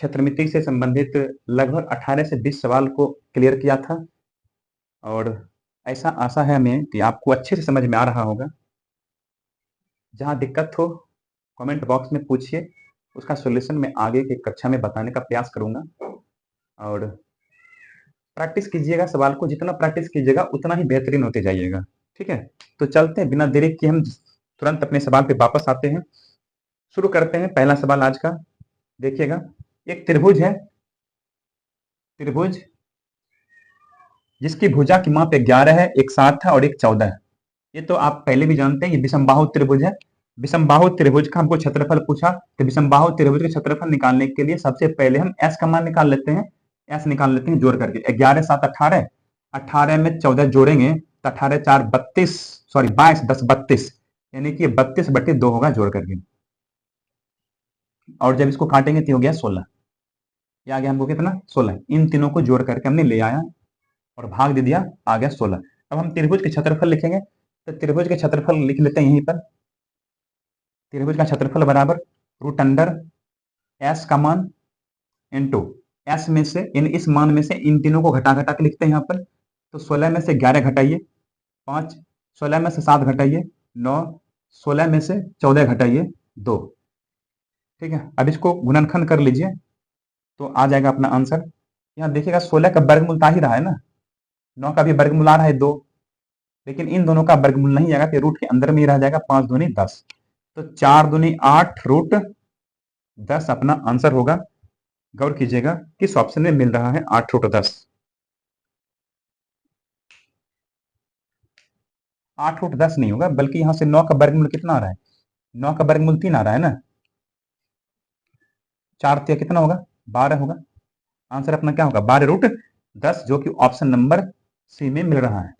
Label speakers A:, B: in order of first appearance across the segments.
A: क्षेत्रमिति से संबंधित लगभग 18 से 20 सवाल को क्लियर किया था और ऐसा आशा है हमें कि आपको अच्छे से समझ में आ रहा होगा। जहाँ दिक्कत हो कमेंट बॉक्स में पूछिए, उसका सॉल्यूशन मैं आगे की कक्षा में बताने का प्रयास करूंगा। और प्रैक्टिस कीजिएगा, सवाल को जितना प्रैक्टिस कीजिएगा उतना ही बेहतरीन होते जाइएगा। ठीक है, तो चलते हैं बिना देरी के हम तुरंत अपने सवाल पे वापस आते हैं। शुरू करते हैं। पहला सवाल आज का देखिएगा, एक त्रिभुज है, त्रिभुज जिसकी भुजा की माप 11 है, एक 7 है और एक 14 है। ये तो आप पहले भी जानते हैं, ये विषमबाहु त्रिभुज है। विषमबाहु त्रिभुज का हमको क्षेत्रफल पूछा, तो विषमबाहु त्रिभुज के क्षेत्रफल निकालने के लिए सबसे पहले हम एस का मान निकाल लेते हैं। एस निकाल लेते हैं जोड़ करके, 11 7 18, 18 में 14 जोड़ेंगे तो 18 4 32, सॉरी 22 10 32, यानी कि 32/2 होगा जोड़ करके। और जब इसको काटेंगे तो हो गया 16, ये आ गया हमको कितना 16। इन तीनों को जोड़ करके हमने ले आया और भाग दे दिया, आ गया 16। अब हम त्रिभुज के क्षेत्रफल लिखेंगे, तो त्रिभुज के क्षेत्रफल लिख लेते हैं यहीं पर। त्रिभुज का क्षेत्रफल बराबर √अंडर एस का मान इंटू एस में से इस मान में से इन तीनों को घटा घटा के लिखते हैं यहाँ पर। तो 16 में से 11 घटाइए 5, 16 में से 7 घटाइए 9, 16 में से 14 घटाइए 2। ठीक है, अब इसको गुणनखंड कर लीजिए तो आ जाएगा अपना आंसर। यहाँ देखिएगा 16 का वर्गमूल आ ही रहा है ना, 9 का भी वर्गमूल आ रहा है 2, लेकिन इन दोनों का वर्गमूल नहीं आएगा, तो रूट के अंदर में ही रह जाएगा। 5 दूनी 10, तो 4 दूनी 8 √10 अपना आंसर होगा। गौर कीजिएगा किस ऑप्शन में मिल रहा है 8 √10। 8 √10 नहीं होगा, बल्कि यहां से 9 का वर्गमूल कितना आ रहा है, 9 का वर्गमूल 3 आ रहा है ना, 4 तो कितना होगा 12 होगा। आंसर अपना क्या होगा 12 √10, जो कि ऑप्शन नंबर सी में मिल रहा है।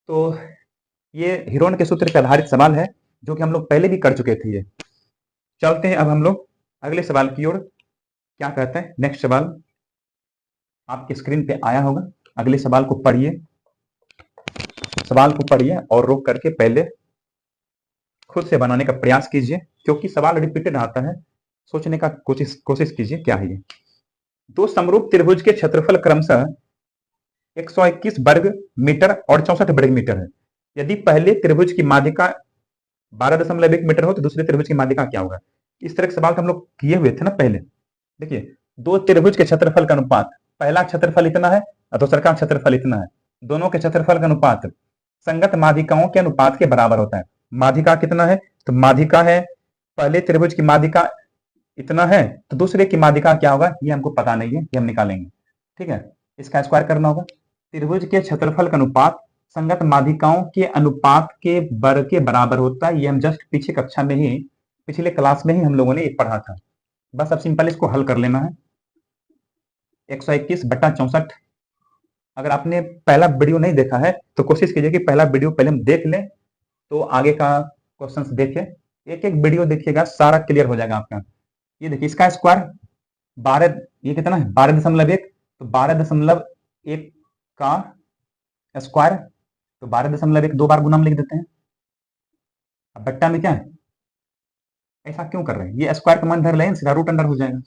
A: तो ये हीरोन के सूत्र पर आधारित सवाल है, जो कि हम लोग पहले भी कर चुके थे। ये चलते हैं अब हम लोग अगले सवाल की ओर। क्या कहते हैं नेक्स्ट सवाल आपके स्क्रीन पे आया होगा। अगले सवाल को पढ़िए, सवाल को पढ़िए और रोक करके पहले खुद से बनाने का प्रयास कीजिए, क्योंकि सवाल रिपीटेड आता है। सोचने का कोशिश कीजिए क्या है ये। दो समरूप त्रिभुज के क्षेत्रफल क्रमशः 121 वर्ग मीटर और 64 वर्ग मीटर है। यदि पहले त्रिभुज की माध्यिका 12.1 मीटर हो तो दूसरे त्रिभुज की माध्यिका क्या होगा। इस तरह के सवाल तो हम लोग किए हुए थे ना पहले। देखिए, दो त्रिभुज के क्षेत्रफल का अनुपात, पहला क्षेत्रफल इतना है और दूसरा का क्षेत्रफल इतना है। दोनों के क्षेत्रफल का अनुपात संगत माध्यिकाओं के अनुपात के बराबर होता है। माध्यिका कितना है, तो माध्यिका है, पहले त्रिभुज की माध्यिका इतना है, तो दूसरे की माध्यिका क्या होगा ये हमको पता नहीं है, ये हम निकालेंगे। ठीक है, इसका स्क्वायर करना होगा। त्रिभुज के क्षेत्रफल का अनुपात संगत माध्यिकाओं के अनुपात के वर्ग के बराबर होता है। ये हम जस्ट पीछे कक्षा में ही, पिछले क्लास में ही हम लोगों ने पढ़ा था। बस अब सिंपल इसको हल कर लेना है। 121/64। अगर आपने पहला वीडियो नहीं देखा है तो कोशिश कीजिए कि पहला वीडियो पहले हम देख लें, तो आगे का क्वेश्चंस देखें। एक एक वीडियो देखिएगा, सारा क्लियर हो जाएगा आपका। ये देखिए, इसका स्क्वायर 12, ये कितना है 12.1, तो 12.1 का स्क्वायर, तो 12.1 दो बार गुना में लिख देते हैं। अब बट्टा में क्या है, ऐसा क्यों कर रहे हैं, ये स्क्वायर का मान धर लें, सीधा √अंडर हो जाएगा।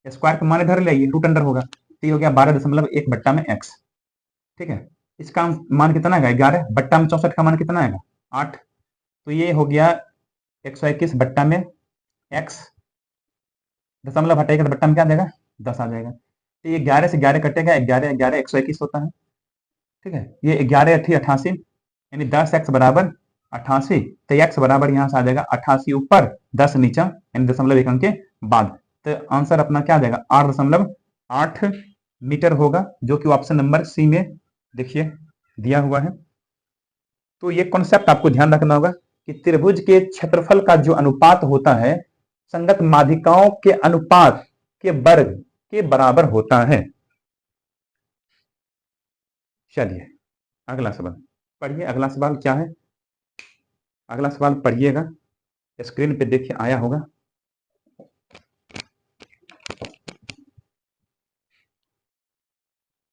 A: स्क्वायर का मान धर ले, √अंडर होगा, तो ये हो गया 12.1 बट्टा में x। ठीक है, इसका मान कितना है 11, बट्टा में 64 का मान कितना आएगा 8, तो ये हो गया 121 बट्टा में x, दशमलव हटाएगा तो बट्टा में क्या देगा 10 आ जाएगा। तो ये 11 से 11 कटेगा, 11 11 121 होता है। ठीक है, ये 11 8 88, यानी 10x बराबर 88, तो x बराबर यहाँ से आ जाएगा 88 ऊपर 10 नीचा, यानी 0.1 के बाद। तो आंसर अपना क्या आ जाएगा 8.8 मीटर होगा, जो कि ऑप्शन नंबर सी में देखिए दिया हुआ है। तो ये कॉन्सेप्ट आपको ध्यान रखना होगा कि त्रिभुज के क्षेत्रफल का जो अनुपात होता है संगत माध्यिकाओं के अनुपात के वर्ग के बराबर होता है। चलिए अगला सवाल पढ़िए। अगला सवाल क्या है, अगला सवाल पढ़िएगा, स्क्रीन पे देखिए आया होगा।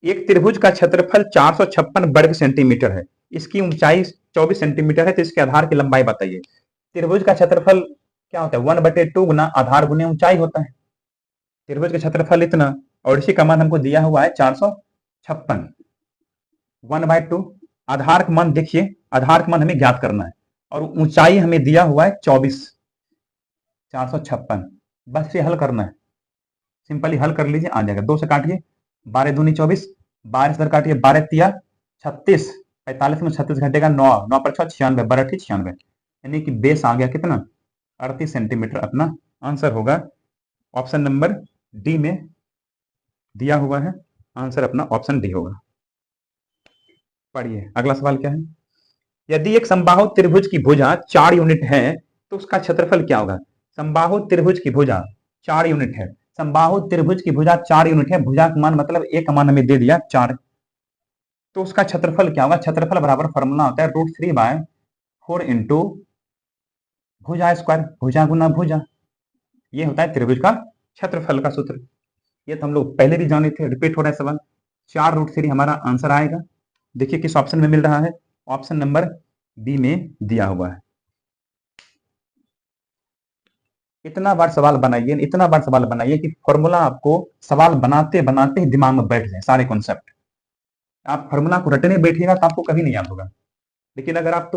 A: एक त्रिभुज का क्षेत्रफल 456 वर्ग सेंटीमीटर है, इसकी ऊंचाई 24 सेंटीमीटर है, तो इसके आधार की लंबाई बताइए। त्रिभुज का क्षेत्रफल क्या होता है 1/2 गुना आधार गुने ऊंचाई होता है। त्रिभुज का क्षेत्रफल इतना, और इसी का मान हमको दिया हुआ है 456, 1/2। आधार का मान देखिए, आधार का मान हमें ज्ञात करना है, और ऊंचाई हमें दिया हुआ है 24, 456। बस ये हल करना है, सिंपली हल कर लीजिए, आ जाएगा। 2 से काटिए, 12 दूनी 24, 12 से काटिए, 12 तिया 36, 45 में 36 घटेगा 9, 9 पर 6 96, 12 96, यानी कि बेस आ गया कितना, 38 सेंटीमीटर। अपना आंसर होगा ऑप्शन नंबर डी में दिया हुआ है, आंसर अपना ऑप्शन डी होगा। पढ़िए अगला सवाल क्या है। यदि एक समबाहु त्रिभुज की भुजा 4 यूनिट है तो उसका क्षेत्रफल क्या होगा। समबाहु त्रिभुज की भुजा 4 यूनिट है, समबाहु त्रिभुज की भुजा 4 यूनिट है, भुजा का मान मतलब एक का मान हमें दे दिया 4, तो उसका क्षेत्रफल क्या होगा। क्षेत्रफल बराबर फॉर्मूला होता है √3/4 इंटू भुजा स्क्वायर, भुजा गुना भुजा, ये होता है त्रिभुज का क्षेत्रफल का सूत्र। ये तो हम लोग पहले भी जाने थे, रिपीट हो रहा है सवाल। 4√3 हमारा आंसर आएगा। देखिए किस ऑप्शन में मिल रहा है, ऑप्शन नंबर बी में दिया हुआ है। इतना बार सवाल बनाइए, इतना बार सवाल बनाइए कि फॉर्मूला आपको सवाल बनाते बनाते ही दिमाग में बैठ जाए सारे कॉन्सेप्ट। आप फॉर्मूला को रटने बैठिएगा तो आपको कभी नहीं याद होगा, लेकिन अगर आप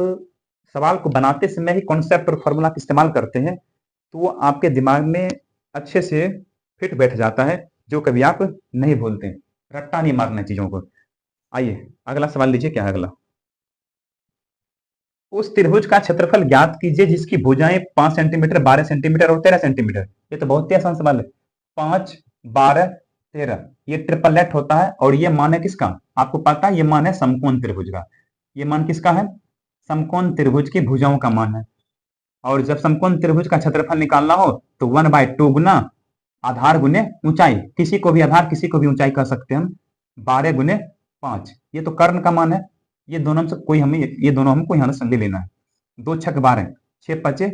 A: सवाल को बनाते समय ही कॉन्सेप्ट और फॉर्मूला का इस्तेमाल करते हैं तो वो आपके दिमाग में अच्छे से फिट बैठ जाता है, जो कभी आप नहीं भूलते। रट्टा नहीं मारना चीजों को। आइए अगला सवाल लीजिए, क्या है अगला। उस त्रिभुज का क्षेत्रफल ज्ञात कीजिए जिसकी भुजाएं 5 सेंटीमीटर, 12 सेंटीमीटर और 13 सेंटीमीटर। ये तो बहुत ही आसान सवाल है। 5, 12, 13, ये ट्रिपलेट होता है, और ये मान है किसका, आपको पता है, ये मान है समकोण त्रिभुज का। ये मान किसका है, समकोण त्रिभुज की भुजाओं का मान है। और जब समकोण त्रिभुज का क्षेत्रफल निकालना हो तो 1/2 गुना आधार गुने ऊंचाई, किसी को भी आधार किसी को भी ऊंचाई कह सकते हैं हम, 12 गुने 5, ये तो कर्ण का मान है। ये दोनों से कोई हमें, ये दोनों हमको यहाँ से लेना है। 2 छक 12, 6 5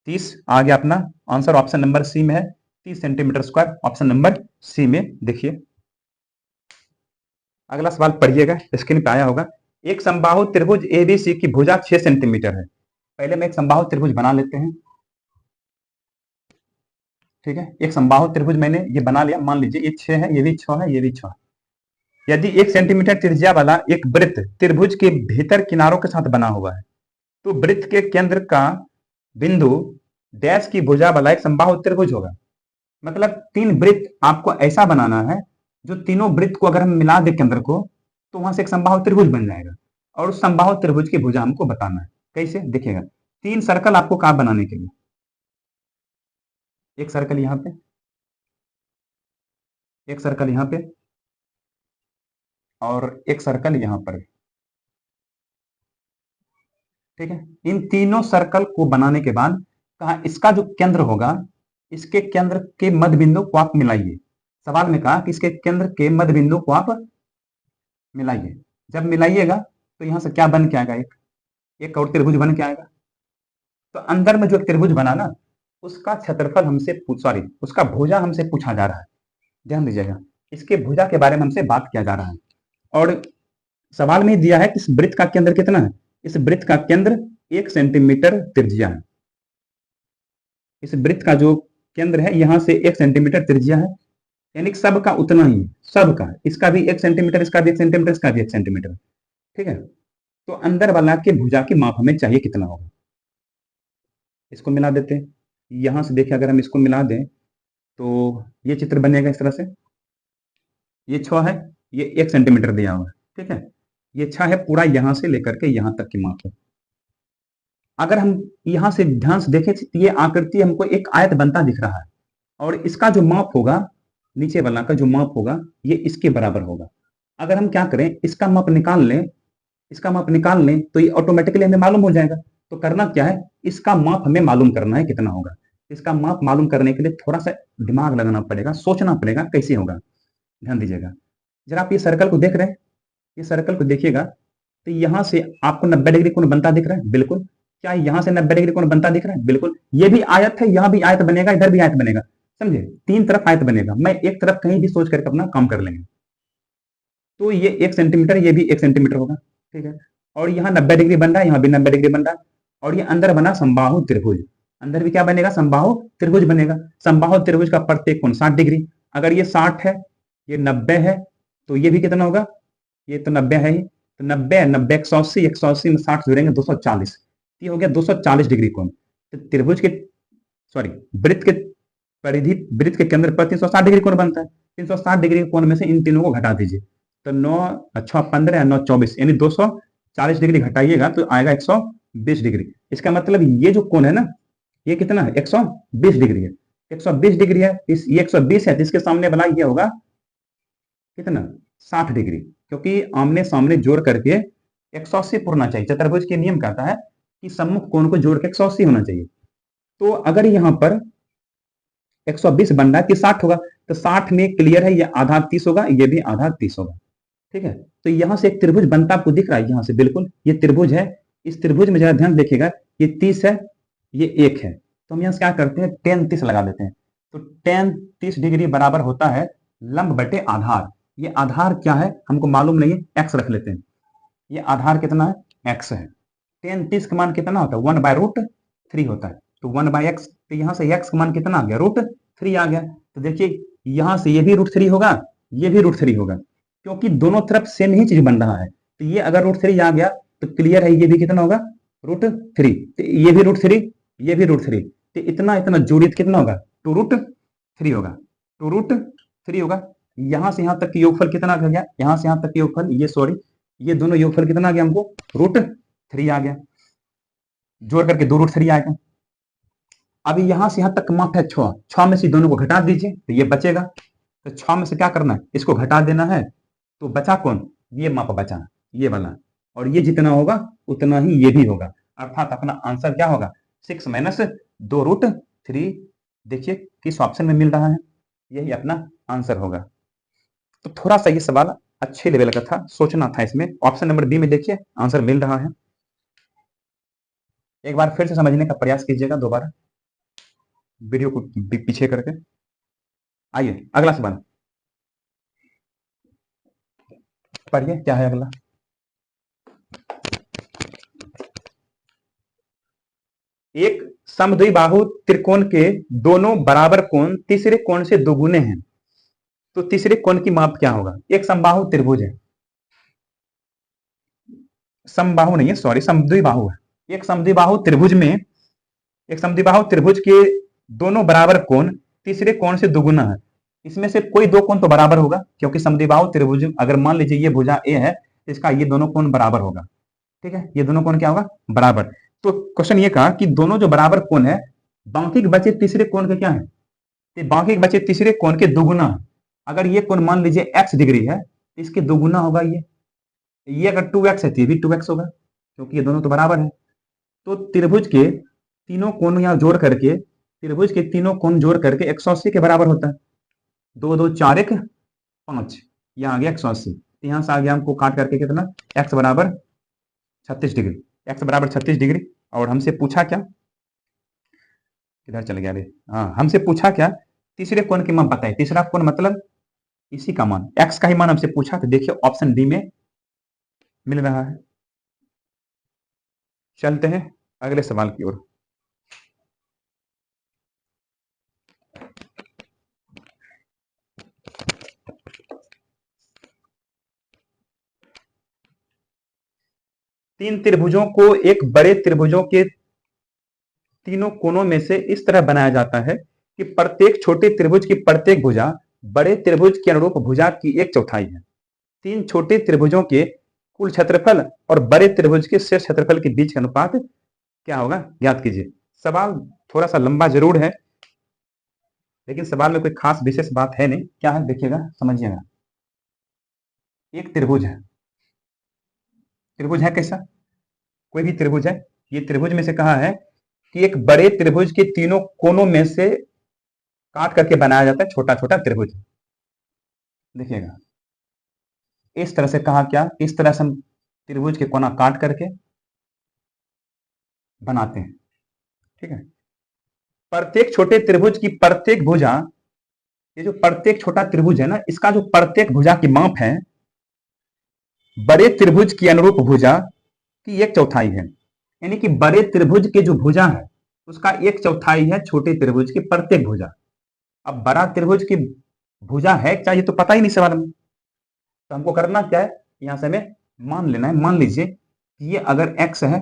A: 30, आ गया अपना आंसर ऑप्शन नंबर सी में है, 30 centimetre square, option number C में। देखिए अगला सवाल पढ़िएगा, स्क्रीन पे आया होगा। एक समबाहु त्रिभुज एबीसी की भुजा 6 सेंटीमीटर है। पहले मैं एक समबाहु त्रिभुज बना लेते हैं, ठीक है। एक समबाहु त्रिभुज मैंने ये बना लिया, मान लीजिए ये 6 है, ये भी 6 है, ये भी 6। यदि 1 सेंटीमीटर त्रिज्या वाला एक वृत्त त्रिभुज के भीतर किनारों के साथ बना हुआ है तो वृत्त के केंद्र का बिंदु डैश की भुजा वाला एक समबाहु त्रिभुज होगा। मतलब 3 वृत्त आपको ऐसा बनाना है जो तीनों वृत्त को अगर हम मिला दे केंद्र को तो वहां से एक समबाहु त्रिभुज बन जाएगा, और उस समबाहु त्रिभुज की भुजा हमको बताना है। कैसे, देखिएगा 3 सर्कल आपको कहां बनाने के लिए, एक सर्कल यहां पे, एक सर्कल यहां पे, और एक सर्कल यहां पर, ठीक है। इन तीनों सर्कल को बनाने के बाद कहा इसका जो केंद्र होगा, इसके केंद्र के मध्य बिंदु को आप मिलाइए। सवाल में कहा कि इसके केंद्र के मध्य बिंदु को आप मिलाइए। जब मिलाइएगा तो यहां से क्या बन के आएगा, एक और त्रिभुज बन के आएगा। तो अंदर में जो त्रिभुज बना ना, उसका क्षेत्रफल हमसे सॉरी उसका भुजा हमसे पूछा जा रहा है। ध्यान दीजिएगा, इसके भुजा के बारे में हमसे बात किया जा रहा है, और सवाल में दिया है कि इस वृत्त का केंद्र कितना है। इस वृत्त का केंद्र 1 सेंटीमीटर त्रिज्या है। इस वृत्त का जो केंद्र है यहां से 1 सेंटीमीटर त्रिज्या है, यानी कि सबका उतना ही, सबका, इसका भी 1 सेंटीमीटर, इसका भी 1 सेंटीमीटर, इसका भी 1 सेंटीमीटर, ठीक है। तो अंदर वाला के भुजा की माप हमें चाहिए कितना होगा। इसको मिला देते हैं, यहां से देखिए अगर हम इसको मिला दें तो ये चित्र बनेगा इस तरह से। ये 6 है, ये 1 सेंटीमीटर दिया हुआ है, ठीक है। ये 6 है, पूरा यहां से लेकर के यहां तक की माप है। अगर हम यहां से ध्यान से देखें तो ये आकृति हमको एक आयत बनता दिख रहा है, और इसका जो माप होगा, नीचे वाला का जो माप होगा, ये इसके बराबर होगा। अगर हम क्या करें, इसका माप निकाल लें, इसका माप निकाल लें तो ये ऑटोमेटिकली हमें मालूम हो जाएगा। तो करना क्या है, इसका माप हमें मालूम करना है कितना होगा। इसका माप मालूम करने के लिए थोड़ा सा दिमाग लगाना पड़ेगा, सोचना पड़ेगा कैसे होगा। ध्यान दीजिएगा, जरा आप ये सर्कल को देख रहे हैं, ये सर्कल को देखिएगा तो यहां से आपको 90 डिग्री कोण बनता दिख रहा है, बिल्कुल। क्या यहां से 90 डिग्री कोण बनता दिख रहा है, बिल्कुल। ये भी आयत है, यहां भी आयत बनेगा, इधर भी आयत बनेगा, समझे, 3 तरफ आयत बनेगा। मैं एक तरफ कहीं भी सोच करके अपना काम कर लेंगे। तो ये 1 सेंटीमीटर, ये भी 1 सेंटीमीटर होगा, ठीक है। और यहाँ 90 डिग्री बन रहा है, यहाँ भी 90 डिग्री बन रहा है, और ये अंदर बना समबाहु त्रिभुज। अंदर भी क्या बनेगा, समबाहु त्रिभुज बनेगा। समबाहु त्रिभुज का प्रत्येक कोण 60 डिग्री। अगर ये 60 है, ये 90 है, तो ये भी कितना होगा, ये तो 90 है ही, तो 90 180, 180 में 60 जुड़ेंगे 240, ये हो गया 240 डिग्री कोण। तो त्रिभुज के सॉरी वृत्त के परिधि, वृत्त के केंद्र पर 360 डिग्री कोण बनता है। 360 डिग्री कोण में से इन तीनों को घटा दीजिए, तो 9 6 15 9 24 यानी 240 डिग्री घटाइएगा तो आएगा 120 डिग्री। इसका मतलब ये जो कोण है ना, ये कितना है, 120 डिग्री है। 120 डिग्री है, ये 120 है, तो इसके सामने वाला ये होगा कितना, 60 डिग्री, क्योंकि आमने सामने जोड़ करके 180 होना चाहिए। चतुर्भुज के नियम कहता है कि सम्मुख कोण को जोड़ के 180 होना चाहिए। तो अगर यहां पर 120 बन रहा है कि 60 होगा, तो 60 में क्लियर है, ये आधा 30 होगा, ये भी आधा 30 होगा। ठीक है, तो यहां से एक त्रिभुज बनता आपको दिख रहा है, यहां से बिल्कुल ये त्रिभुज है। इस त्रिभुज में जरा ध्यान देखिएगा, ये 30 है, ये 1 है, तो हम यहां से क्या करते हैं, tan 30 लगा देते हैं। तो tan 30 डिग्री बराबर होता है लंब बटे आधार। ये आधार क्या है हमको मालूम नहीं है, x रख लेते हैं। ये आधार कितना है, x है। tan 30 का मान कितना होता है, 1/√3 होता है। तो 1/x, तो यहां से x का मान कितना आ गया, √3 आ गया। तो देखिए यहां से ये भी √3 होगा, ये भी √3 होगा, क्योंकि दोनों तरफ सेम ही चीज बन रहा है। तो ये अगर √3 आ गया तो क्लियर है ये भी कितना होगा, √3। तो ये भी √3, ये भी √3, तो इतना इतना जोड़िए तो कितना होगा, 2√3 होगा, 2√3 होगा। यहां से यहां तक की योगफल कितना आ गया, यहां से यहां तक की योगफल, ये सॉरी ये दोनों योगफल कितना आ गया हमको, √3 आ गया, जोड़ करके 2√3 आएगा। अभी यहां से यहां तक माप है 6, 6 में से दोनों को घटा दीजिए तो ये बचेगा। तो 6 में से क्या करना है, इसको घटा देना है, तो बचा कौन, ये माप बचा, ये वाला, और ये जितना होगा उतना ही ये भी होगा, अर्थात अपना आंसर क्या होगा, 6 - 2√3। देखिए किस ऑप्शन में मिल रहा है, यही अपना आंसर होगा। तो थोड़ा सा ये सवाल अच्छे लेवल का था, सोचना था इसमें। ऑप्शन नंबर बी में देखिए आंसर मिल रहा है। एक बार फिर से समझने का प्रयास कीजिएगा, दोबारा वीडियो को पीछे करके। आइए अगला सवाल पढ़िए, क्या है अगला। एक समद्विबाहु त्रिकोण के दोनों बराबर कोण तीसरे कोण से दोगुने हैं, तो तीसरे कोण की माप क्या होगा। एक समबाहु त्रिभुज है, समबाहु नहीं है सॉरी, समद्विबाहु है। एक समद्विबाहु त्रिभुज में, एक समद्विबाहु त्रिभुज के दोनों बराबर कोण तीसरे कोण से दोगुना है। इसमें से कोई दो कोण तो बराबर होगा, क्योंकि समद्विबाहु त्रिभुज अगर मान लीजिए ये भुजा ए है, इसका ये दोनों कोण बराबर होगा। ठीक है, ये दोनों कोण क्या होगा, बराबर। तो क्वेश्चन ये कहा कि दोनों जो बराबर कोण है, बाकी के बचे तीसरे कोण के क्या है, बाकी के बचे तीसरे कोण के दोगुना है। अगर ये कोण मान लीजिए x डिग्री है, तो इसके दोगुना होगा ये अगर 2x है तो ये भी 2x होगा, क्योंकि ये दोनों तो बराबर है। तो त्रिभुज के तीनों कोण यहां जोड़ करके, त्रिभुज के तीनों कोण जोड़ करके 180 के बराबर होता है। 2 2 4 1 5, यहां आ गया 180। यहां से आ गया हमको काट करके कितना, x बराबर 36 डिग्री, x बराबर 36 डिग्री। और हमसे पूछा क्या, किधर चल गया रे, हाँ हमसे पूछा क्या, तीसरे कोण की मान बताइए। तीसरा कोण मतलब इसी का मान, x का ही मान हमसे पूछा, तो देखिए ऑप्शन डी में मिल रहा है। चलते हैं अगले सवाल की ओर। तीन त्रिभुजों को एक बड़े त्रिभुजों के तीनों कोनों में से इस तरह बनाया जाता है कि प्रत्येक छोटे त्रिभुज की प्रत्येक भुजा बड़े त्रिभुज के अनुरूप भुजा की 1/4 है। तीन छोटे त्रिभुजों के कुल क्षेत्रफल और बड़े त्रिभुज के शेष क्षेत्रफल के बीच का अनुपात क्या होगा, ज्ञात कीजिए। सवाल थोड़ा सा लंबा जरूर है, लेकिन सवाल में कोई खास विशेष बात है नहीं। क्या है देखिएगा, समझिएगा। एक त्रिभुज है, त्रिभुज है कैसा, कोई भी त्रिभुज है। ये त्रिभुज में से कहा है कि एक बड़े त्रिभुज के तीनों कोनों में से काट करके बनाया जाता है छोटा छोटा त्रिभुज। देखिएगा इस तरह से कहा, क्या इस तरह से हम त्रिभुज के कोना काट करके बनाते हैं। ठीक है, प्रत्येक छोटे त्रिभुज की प्रत्येक भुजा, ये जो प्रत्येक छोटा त्रिभुज है ना, इसका जो प्रत्येक भुजा की माप है बड़े त्रिभुज की अनुरूप भुजा की 1/4 है। यानी कि बड़े त्रिभुज के जो भुजा है उसका 1/4 है छोटे त्रिभुज की प्रत्येक भुजा। अब बड़ा त्रिभुज की भुजा है क्या, ये तो पता ही नहीं सवाल में। तो हमको करना क्या है, यहां से हमें मान लेना है। मान लीजिए कि ये अगर x है,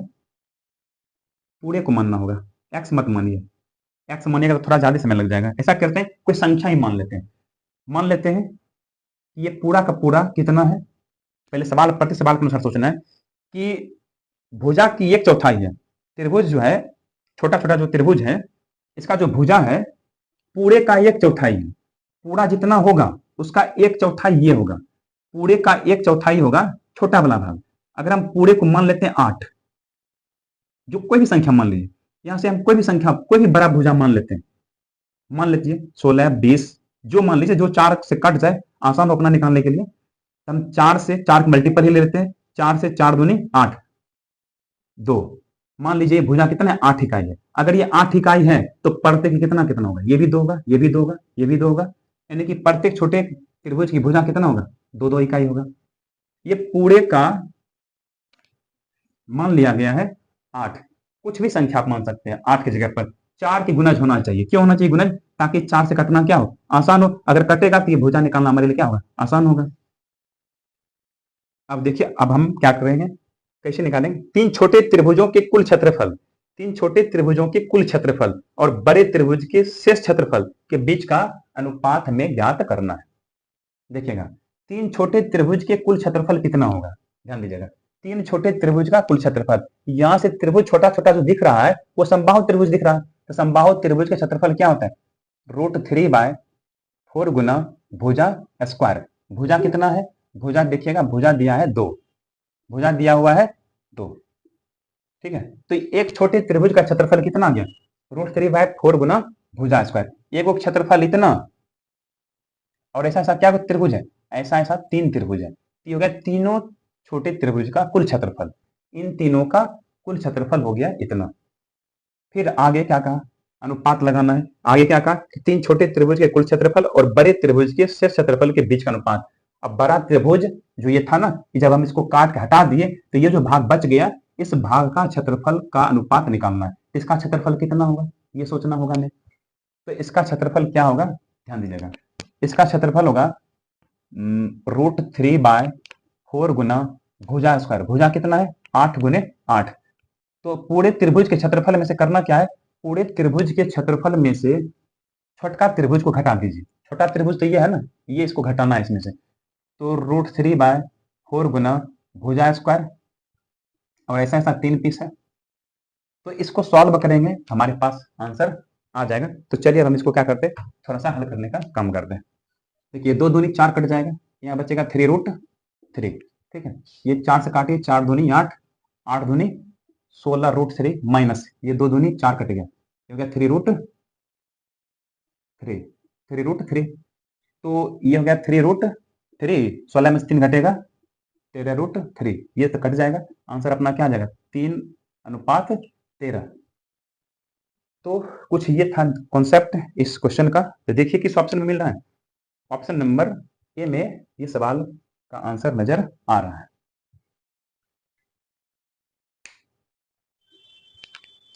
A: पूरे को मानना होगा, x मत मानिए, x मानिएगा तो थोड़ा ज्यादा समय लग जाएगा। ऐसा करते हैं, कोई संख्या ही मान लेते हैं। मान लेते हैं कि ये पूरा का पूरा कितना है। पहले सवाल, प्रति सवाल के अनुसार सोचना है कि भुजा की एक चौथाई है। त्रिभुज जो है, छोटा छोटा जो त्रिभुज है, इसका जो भुजा है पूरे का एक चौथाई है। पूरा जितना होगा उसका एक चौथाई ये होगा, पूरे का एक चौथाई होगा छोटा वाला भाग। अगर हम पूरे को मान लेते हैं 8, जो कोई भी संख्या मान लीजिए, यहां से हम कोई भी संख्या, कोई भी बड़ा भुजा मान लेते हैं। मान लीजिए 16, 20, जो मान लीजिए, जो 4 से कट जाए, आसान हो अपना निकालने के लिए। हम 4 से 4 मल्टीपल ही ले लेते हैं। 4 से 4 दूनी 8, 2। मान लीजिए भुजा कितना है, 8 इकाई है। अगर ये 8 इकाई है तो प्रत्येक कितना कितना होगा, ये भी 2 होगा, ये भी 2 होगा, ये भी 2 होगा। यानी कि प्रत्येक छोटे त्रिभुज की भुजा कितना होगा, 2 इकाई होगा। ये पूरे का मान लिया गया है 8। कुछ भी संख्या आप मान सकते हैं 8 की जगह पर। 4 की गुणज होना चाहिए। क्यों होना चाहिए गुणज, ताकि 4 से कटना क्या हो, आसान हो। अगर कटेगा तो ये भुजा निकालना हमारे लिए क्या होगा, आसान होगा। अब देखिए, अब हम क्या करेंगे, कैसे निकालेंगे। तीन छोटे त्रिभुजों के कुल क्षेत्रफल, तीन छोटे त्रिभुजों के कुल क्षेत्रफल और बड़े त्रिभुज के शेष क्षेत्रफल के बीच का अनुपात हमें ज्ञात करना है। देखिएगा, तीन छोटे त्रिभुज के कुल क्षेत्रफल कितना होगा, ध्यान दीजिएगा। तीन छोटे त्रिभुज का कुल क्षेत्रफल, यहां से त्रिभुज छोटा छोटा जो दिख रहा है वो समबाहु त्रिभुज दिख रहा है। तो समबाहु त्रिभुज का क्षेत्रफल क्या होता है, √3/4 गुना भुजा स्क्वायर। भुजा कितना है, भुजा देखिएगा, भुजा दिया है 2, भुजा दिया हुआ है 2, ठीक है। तो एक छोटे त्रिभुज का क्षेत्रफल कितना आ गया, √3/4 गुना भुजा स्क्वायर। एक क्षेत्रफल इतना, और ऐसा ऐसा क्या त्रिभुज है, ऐसा ऐसा 3 त्रिभुज है। ये हो गया तीनों छोटे त्रिभुज का कुल क्षेत्रफल। इन तीनों का कुल क्षेत्रफल हो गया इतना। फिर आगे क्या कहा, अनुपात लगाना है। आगे क्या कहा कि तीन छोटे त्रिभुज के कुल क्षेत्रफल और बड़े त्रिभुज के शेष क्षेत्रफल के बीच का अनुपात। अब बड़ा त्रिभुज जो ये था ना, जब हम इसको काट के हटा दिए तो ये जो भाग बच गया, इस भाग का क्षेत्रफल का अनुपात निकालना है। इसका क्षेत्रफल कितना होगा, ये सोचना होगा हमें। तो इसका क्षेत्रफल क्या होगा, ध्यान दीजिएगा। इसका क्षेत्रफल होगा √3/4 गुना भुजा स्क्वायर। भुजा कितना है, 8 गुने 8। तो पूरे त्रिभुज के क्षेत्रफल में से करना क्या है, पूरे त्रिभुज के क्षेत्रफल में से छोटा त्रिभुज को घटा दीजिए। छोटा त्रिभुज तो ये है ना, ये इसको घटाना है इसमें से। तो √3/4 गुना भुजा स्क्वायर, और ऐसा ऐसा 3 पीस है। तो इसको सॉल्व करेंगे, हमारे पास आंसर आ जाएगा। तो चलिए अब हम इसको क्या करते हैं, थोड़ा सा हल करने का काम करते हैं। देखिए 2 दूनी 4 कट जाएगा, यहाँ बचेगा 3√3, ठीक है। ये 4 से काटिए, 4 दूनी 8, 8 दूनी 16√3 माइनस ये 2 दूनी 4 कट गया, ये हो गया 3√3। तो ये हो गया 3√3, 16 में से 3 घटेगा, 13√3, ये तो कट जाएगा। आंसर अपना क्या आ जाएगा, 3:13। तो कुछ ये था कॉन्सेप्ट इस क्वेश्चन का। तो देखिए किस ऑप्शन में मिल रहा है, ऑप्शन नंबर ए में ये सवाल का आंसर नजर आ रहा है।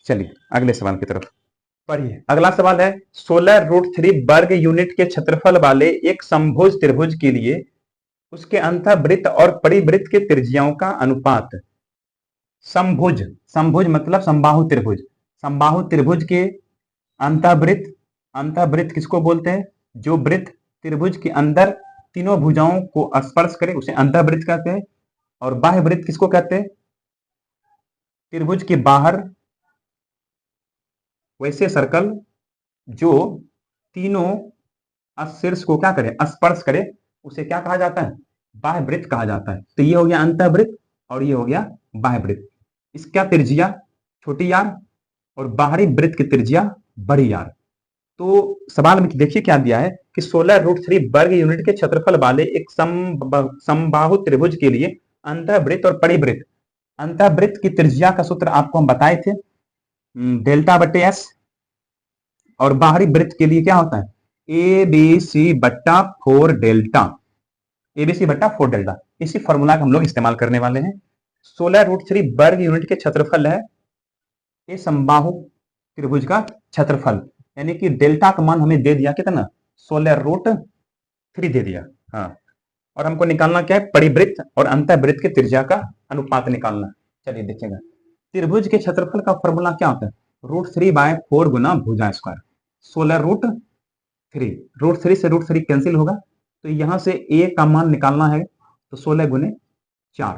A: चलिए अगले सवाल की तरफ पढ़िए। अगला सवाल है, 16√3 वर्ग यूनिट के क्षेत्रफल वाले एक समभुज त्रिभुज के लिए उसके अंतःवृत्त और परिवृत्त के त्रिज्याओं का अनुपात। समभुज, समभुज मतलब समबाहु त्रिभुज। समबाहु त्रिभुज के अंतःवृत्त, अंतःवृत्त किसको बोलते हैं, जो वृत्त त्रिभुज के अंदर तीनों भुजाओं को स्पर्श करे उसे अंतःवृत्त कहते हैं। और बाह्य वृत्त किसको कहते हैं, त्रिभुज के बाहर वैसे सर्कल जो तीनों शीर्ष को क्या करे, स्पर्श करे, उसे क्या कहा जाता है, बाह्य वृत्त कहा जाता है। तो ये हो गया अंतःवृत्त और ये हो गया बाह्य वृत्त। इसका त्रिज्या छोटी यार और बाहरी वृत्त की त्रिज्या बड़ी यार। तो सवाल में देखिए क्या दिया है कि 16√3 वर्ग यूनिट के क्षेत्रफल वाले एक समबाहु त्रिभुज के लिए अंतःवृत्त और परिवृत्त। अंतःवृत्त की त्रिज्या का सूत्र आपको हम बताए थे, डेल्टा/s। और बाहरी वृत्त के लिए क्या होता है, ABC/4 डेल्टा, ABC/4 डेल्टा। इसी फॉर्मूला का हम लोग इस्तेमाल करने वाले हैं। 16√3 वर्ग यूनिट के क्षेत्रफल है ये समबाहु त्रिभुज का क्षेत्रफल, यानी कि डेल्टा का मान हमें दे दिया कितना, 16√3 3 दे दिया। हाँ, और हमको निकालना क्या है, परिवृत्त और अंतःवृत्त के त्रिज्या का अनुपात निकालना। चलिए देखिएगा, त्रिभुज के क्षेत्रफल का फॉर्मूला क्या होता है, √3/4 गुना भुजा स्क्वायर, 16√3। √3 से √3 कैंसिल होगा, तो यहां से a का मान निकालना है, तो 16 गुने 4,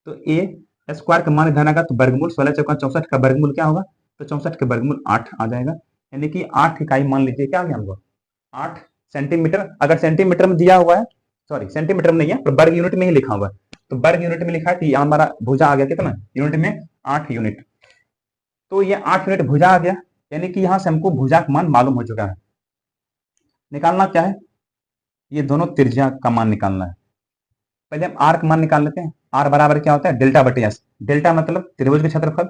A: तो a स्क्वायर का मान इधर आएगा, तो वर्गमूल 16 चौका 64 का वर्गमूल क्या होगा, तो 64 का वर्गमूल 8 आ जाएगा, यानी कि 8 इकाई मान लीजिए क्या आ गया हमको, 8 सेंटीमीटर। अगर सेंटीमीटर में दिया हुआ है, सॉरी सेंटीमीटर में नहीं है, तो वर्ग यूनिट में ही लिखा हुआ है, तो वर्ग यूनिट में लिखा है, तो ये हमारा भुजा आ गया कितना यूनिट में, 8 यूनिट। तो ये 8 यूनिट भुजा आ गया, यानी कि यहां से हमको भुजा का मान मालूम हो चुका है। निकालना क्या है, ये दोनों त्रिज्या का मान निकालना है। पहले हम आर का मान निकाल लेते हैं। आर बराबर क्या होता है, डेल्टा बटे एस। डेल्टा मतलब त्रिभुज का क्षेत्रफल,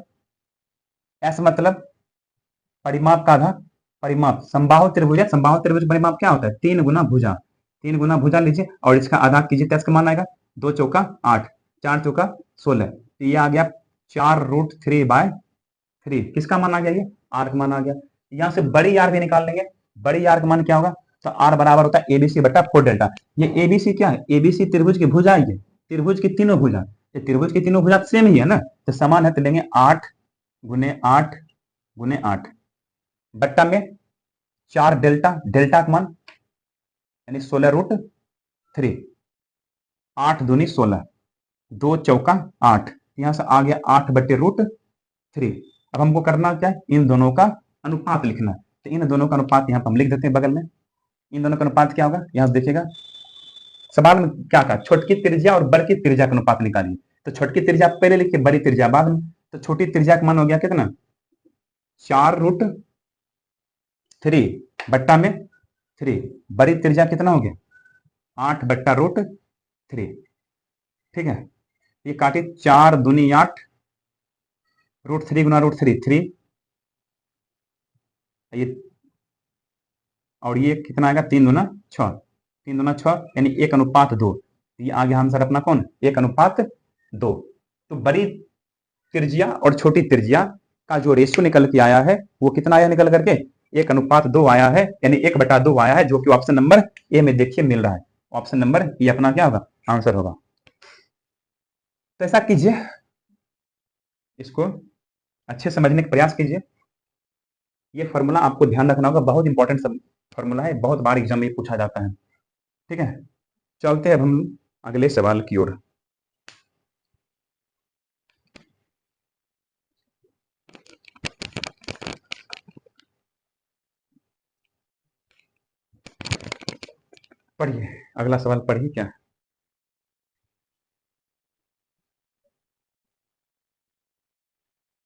A: एस मतलब परिमाप का आधार, परिमाप समबाहु त्रिभुज है, समबाहु त्रिभुज परिमाप क्या होता है, 3 गुना भुजा, 3 गुना भुजा लीजिए और इसका आधार कीजिए, तो इसका मान आएगा 2 चौका 8, 4 चौका 16, तो ये आ गया 4√3/3। किसका मान आ गया, ये आर का मान आ गया। यहां से बड़ी आर भी निकाल लेंगे, बड़ी आर का मान क्या होगा, तो आर बराबर होता है एबीसी बटा 4 डेल्टा। ये एबीसी क्या है, एबीसी त्रिभुज की भुजा है, ये त्रिभुज की तीनों भुजा, ये त्रिभुज की तीनों भुजा सेम ही है ना, तो समान है, तो लेंगे 8 गुने 8 गुने 8 बट्टा में 4 डेल्टा, डेल्टा का मान यानी 16√3, 8 दूनी 16, 2 चौका 8, यहां से आ गया 8/√3। अब हमको करना क्या है, इन दोनों का अनुपात लिखना है, तो इन दोनों का अनुपात यहाँ पर हम लिख देते हैं बगल में। इन दोनों का अनुपात क्या होगा, यहां से देखिएगा सवाल में क्या कहा, छोटकी त्रिज्या और बड़ की त्रिज्या का अनुपात निकालिए, तो छोटकी त्रिज्या पहले लिखिए, बड़ी त्रिज्या बाद में, तो छोटी त्रिज्या का मान हो गया कितना, 4√3 बट्टा में 3, बड़ी त्रिज्या कितना हो गया, 8/√3। ठीक है, ये काटे 4 दूनी 8, √3 गुना √3 3, ये और ये कितना आएगा, 3 दूना 6, 3 दूना 6 यानी 1:2। ये आ गया आंसर अपना कौन, 1:2। तो बड़ी त्रिज्या और छोटी त्रिज्या का जो रेशियो निकल के आया है वो कितना आया निकल करके, 1:2 आया है, यानी 1/2 आया है, जो कि ऑप्शन नंबर ए में देखिए मिल रहा है। ऑप्शन नंबर ये अपना क्या होगा, आंसर होगा। तो ऐसा कीजिए, इसको अच्छे समझने का प्रयास कीजिए। ये फॉर्मूला आपको ध्यान रखना होगा, बहुत इंपॉर्टेंट फॉर्मूला है, बहुत बार एग्जाम में पूछा जाता है। ठीक है, चलते हैं अब हम अगले सवाल की ओर। पढ़िए, अगला सवाल पढ़िए क्या।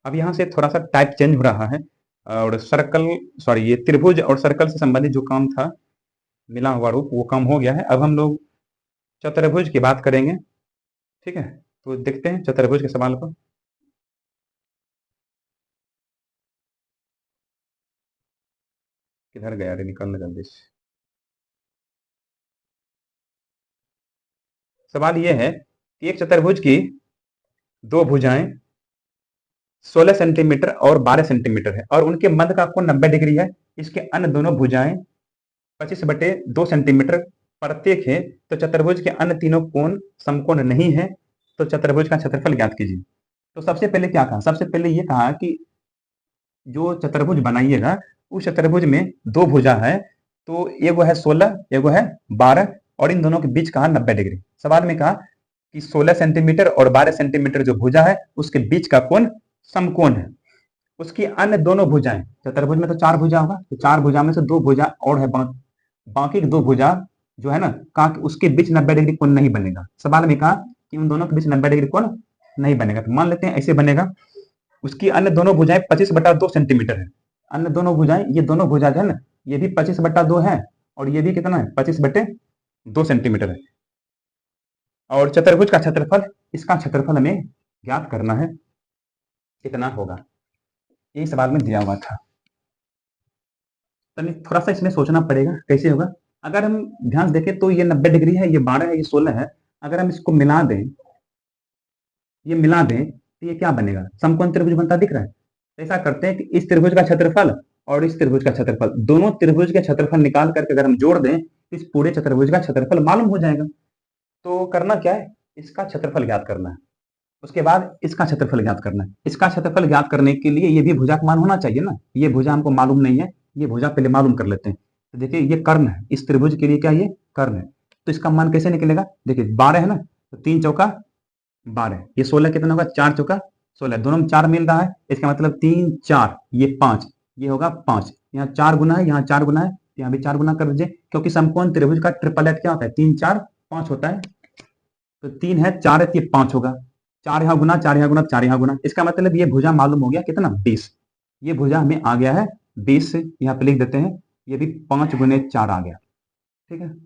A: अब यहाँ से थोड़ा सा टाइप चेंज हो रहा है, और सर्कल, सॉरी ये त्रिभुज और सर्कल से संबंधित जो काम था, मिला हुआ रूप, वो काम हो गया है। अब हम लोग चतुर्भुज की बात करेंगे। ठीक है, तो देखते हैं चतुर्भुज के सवाल को। किधर गया रे, निकलना जल्दी से। सवाल ये है कि एक चतुर्भुज की दो भुजाएं 16 सेंटीमीटर और 12 सेंटीमीटर है, और उनके मध्य का कोण 90 डिग्री है। इसके अन्य दोनों भुजाएं 25/2 सेंटीमीटर प्रत्येक है, तो चतुर्भुज के अन्य तीनों कोण समकोण नहीं है, तो चतुर्भुज का क्षेत्रफल ज्ञात कीजिए। तो सबसे पहले क्या कहा, सबसे पहले ये कहा कि जो चतुर्भुज बनाइएगा उस चतुर्भुज में दो भुजा है, तो एगो है 16, एगो है 12, और इन दोनों के बीच कहा 90 डिग्री। सवाल में कहा कि 16 सेंटीमीटर और 12 सेंटीमीटर जो भुजा है उसके बीच का कोण समकोण है। उसकी अन्य दोनों भुजाएं, चतुर्भुज में तो 4 भुजा होगा, तो 4 भुजा में से 2 भुजा और है, बाकी 2 भुजा जो है ना, कहा कि उसके बीच 90 डिग्री कोण नहीं बनेगा। सवाल में कहा कि उन दोनों के बीच 90 डिग्री कोण नहीं बनेगा, तो मान लेते हैं ऐसे बनेगा। उसकी अन्य दोनों भुजाएं 25/2 सेंटीमीटर है। अन्य दोनों भुजाएं, ये दोनों भुजा है ना, ये भी 25/2 है, और ये भी कितना है, 25/2 सेंटीमीटर है। और चतुर्भुज का क्षेत्रफल, इसका क्षेत्रफल हमें ज्ञात करना है, कितना होगा, ये सवाल में दिया हुआ था। तो थोड़ा सा इसमें सोचना पड़ेगा कैसे होगा। अगर हम ध्यान से देखें तो ये 90 डिग्री है, ये 12 है, ये 16 है। अगर हम इसको मिला दें, ये मिला दें, तो ये क्या बनेगा, समकोण त्रिभुज बनता दिख रहा है। तो ऐसा करते हैं कि इस त्रिभुज का क्षेत्रफल और इस त्रिभुज का क्षेत्रफल, दोनों त्रिभुज के क्षेत्रफल निकाल करके अगर हम जोड़ दें, तो इस पूरे चतुर्भुज का क्षेत्रफल मालूम हो जाएगा। तो करना क्या है, इसका क्षेत्रफल ज्ञात करना है, उसके बाद इसका क्षेत्रफल ज्ञात करना है। इसका क्षेत्रफल ज्ञात करने के लिए ये भी भुजा का मान होना चाहिए ना, ये भुजा हमको मालूम नहीं है, ये भुजा पहले मालूम कर लेते हैं। तो देखिए ये कर्ण है, इस त्रिभुज के लिए क्या ये कर्ण है, तो इसका मान कैसे निकलेगा, देखिए 12 है ना, तो 3 चौका 12, ये 16 कितना होगा, 4 चौका 16, दोनों में 4 मिल रहा है, इसका मतलब 3 4 ये 5, ये होगा 5, यहाँ 4 गुना है, यहाँ 4 गुना है, यहाँ भी 4 गुना कर दीजिए, क्योंकि समकोण त्रिभुज का ट्रिपलेट क्या होता है, 3 4 5 होता है। तो 3 है 4 है तो ये 5 होगा, 4 यहाँ गुना 4 यहाँ गुना 4 यहाँ गुना, इसका मतलब ये भुजा मालूम हो गया कितना 20, ये भुजा हमें आ गया है 20, यहाँ पे लिख देते हैं, ये भी 5 गुने 4 आ गया। ठीक है,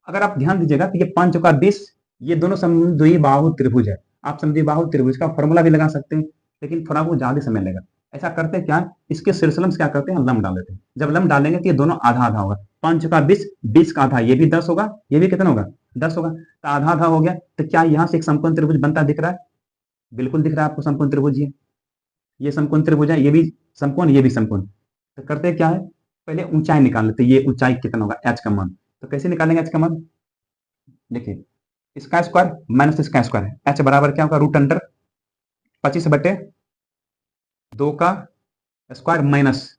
A: अगर आप ध्यान दीजिएगा तो ये 5 चौका 20, ये दोनों समद्विबाहु त्रिभुज है। आप समद्विबाहु त्रिभुज का फॉर्मूला भी लगा सकते हैं, लेकिन थोड़ा वो ज्यादा समय लेगा। ऐसा करते हैं क्या, इसके शीर्षलम से क्या करते हैं, लम डाल देते हैं। जब लम डालेंगे तो ये दोनों आधा आधा होगा, 5 चौका 20, 20 का आधा ये भी 10 होगा, ये भी कितना होगा 10 होगा, तो आधा आधा हो गया। तो क्या यहाँ से एक समकोण त्रिभुज बनता दिख रहा है, बिल्कुल दिख रहा है आपको समकोण त्रिभुज, ये समकोण त्रिभुज है, ये भी समकोण ये भी समकोण। तो करते क्या है, पहले ऊंचाई निकाल लेते, ये ऊंचाई कितना होगा एच का मान, तो कैसे निकालेंगे एच का मान, देखिए इसका स्क्वायर माइनस इसका स्क्वायर, एच बराबर क्या होगा, रूट अंडर 25/2 का स्क्वायर माइनस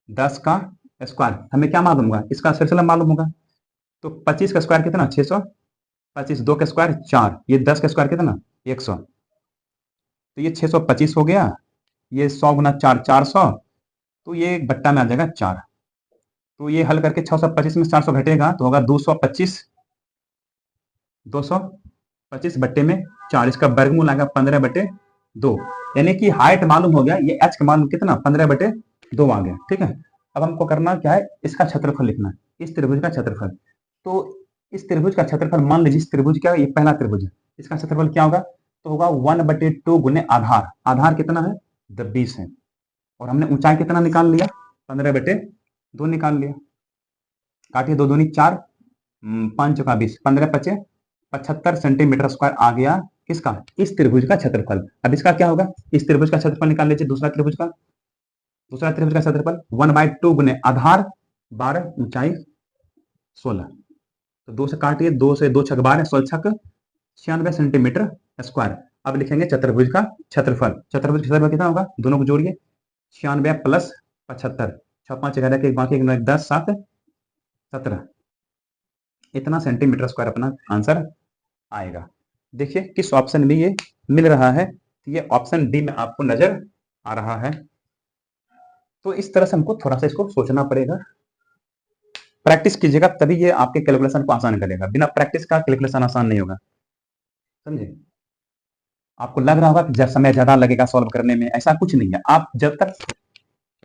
A: 10 का स्क्वायर। हमें क्या मालूम होगा, इसका सिलसिला मालूम होगा, तो 25 का स्क्वायर कितना 600, 25 2 का स्क्वायर 4, ये 10 का स्क्वायर कितना 100, तो ये 625 हो गया, ये 100 गुना 4 400, तो ये बट्टा में आ जाएगा 4। तो ये हल करके 625 में 400 घटेगा तो होगा 225, 225 बट्टे में 4, इसका वर्गमूल आएगा 15/2, यानी कि हाइट मालूम हो गया, ये एच का मान कितना 15/2 आ गया। ठीक है, अब हमको करना क्या है, इसका क्षेत्रफल लिखना है, इस त्रिभुज का क्षेत्रफल। तो इस त्रिभुज का क्षेत्रफल मान लीजिए, इस त्रिभुज क्या, ये पहला त्रिभुज है, इसका क्षेत्रफल क्या होगा, तो होगा 1/2 गुने आधार, आधार कितना है 20 है, और हमने ऊंचाई कितना निकाल लिया 15/2 निकाल लिया, काटिए 2 दूनी 4, 5 चौका 20, 15 पचे 75 सेंटीमीटर स्क्वायर आ गया, किसका, इस त्रिभुज का क्षेत्रफल। अब इसका क्या होगा, इस त्रिभुज का क्षेत्रफल निकाल लीजिए, दूसरा त्रिभुज का क्षेत्रफल 1/2 गुने आधार 12, ऊंचाई 16, तो 2 से काटिए, 2 से 2 छक 12, 16 छक 96 सेंटीमीटर स्क्वायर। अब लिखेंगे चतुर्भुज का क्षेत्रफल, चतुर्भुज क्षेत्रफल कितना होगा, दोनों को जोड़िए, 96 प्लस 75, 6 5 11 के बाकी 10 7 17, इतना सेंटीमीटर स्क्वायर अपना आंसर आएगा। देखिए किस ऑप्शन में ये मिल रहा है, ये ऑप्शन डी में आपको नजर आ रहा है। तो इस तरह से हमको थोड़ा सा इसको सोचना पड़ेगा, प्रैक्टिस कीजिएगा तभी ये आपके कैलकुलेशन को आसान करेगा, बिना प्रैक्टिस का कैलकुलेशन आसान नहीं होगा, समझे। आपको लग रहा होगा कि समय ज्यादा लगेगा सॉल्व करने में, ऐसा कुछ नहीं है। आप जब तक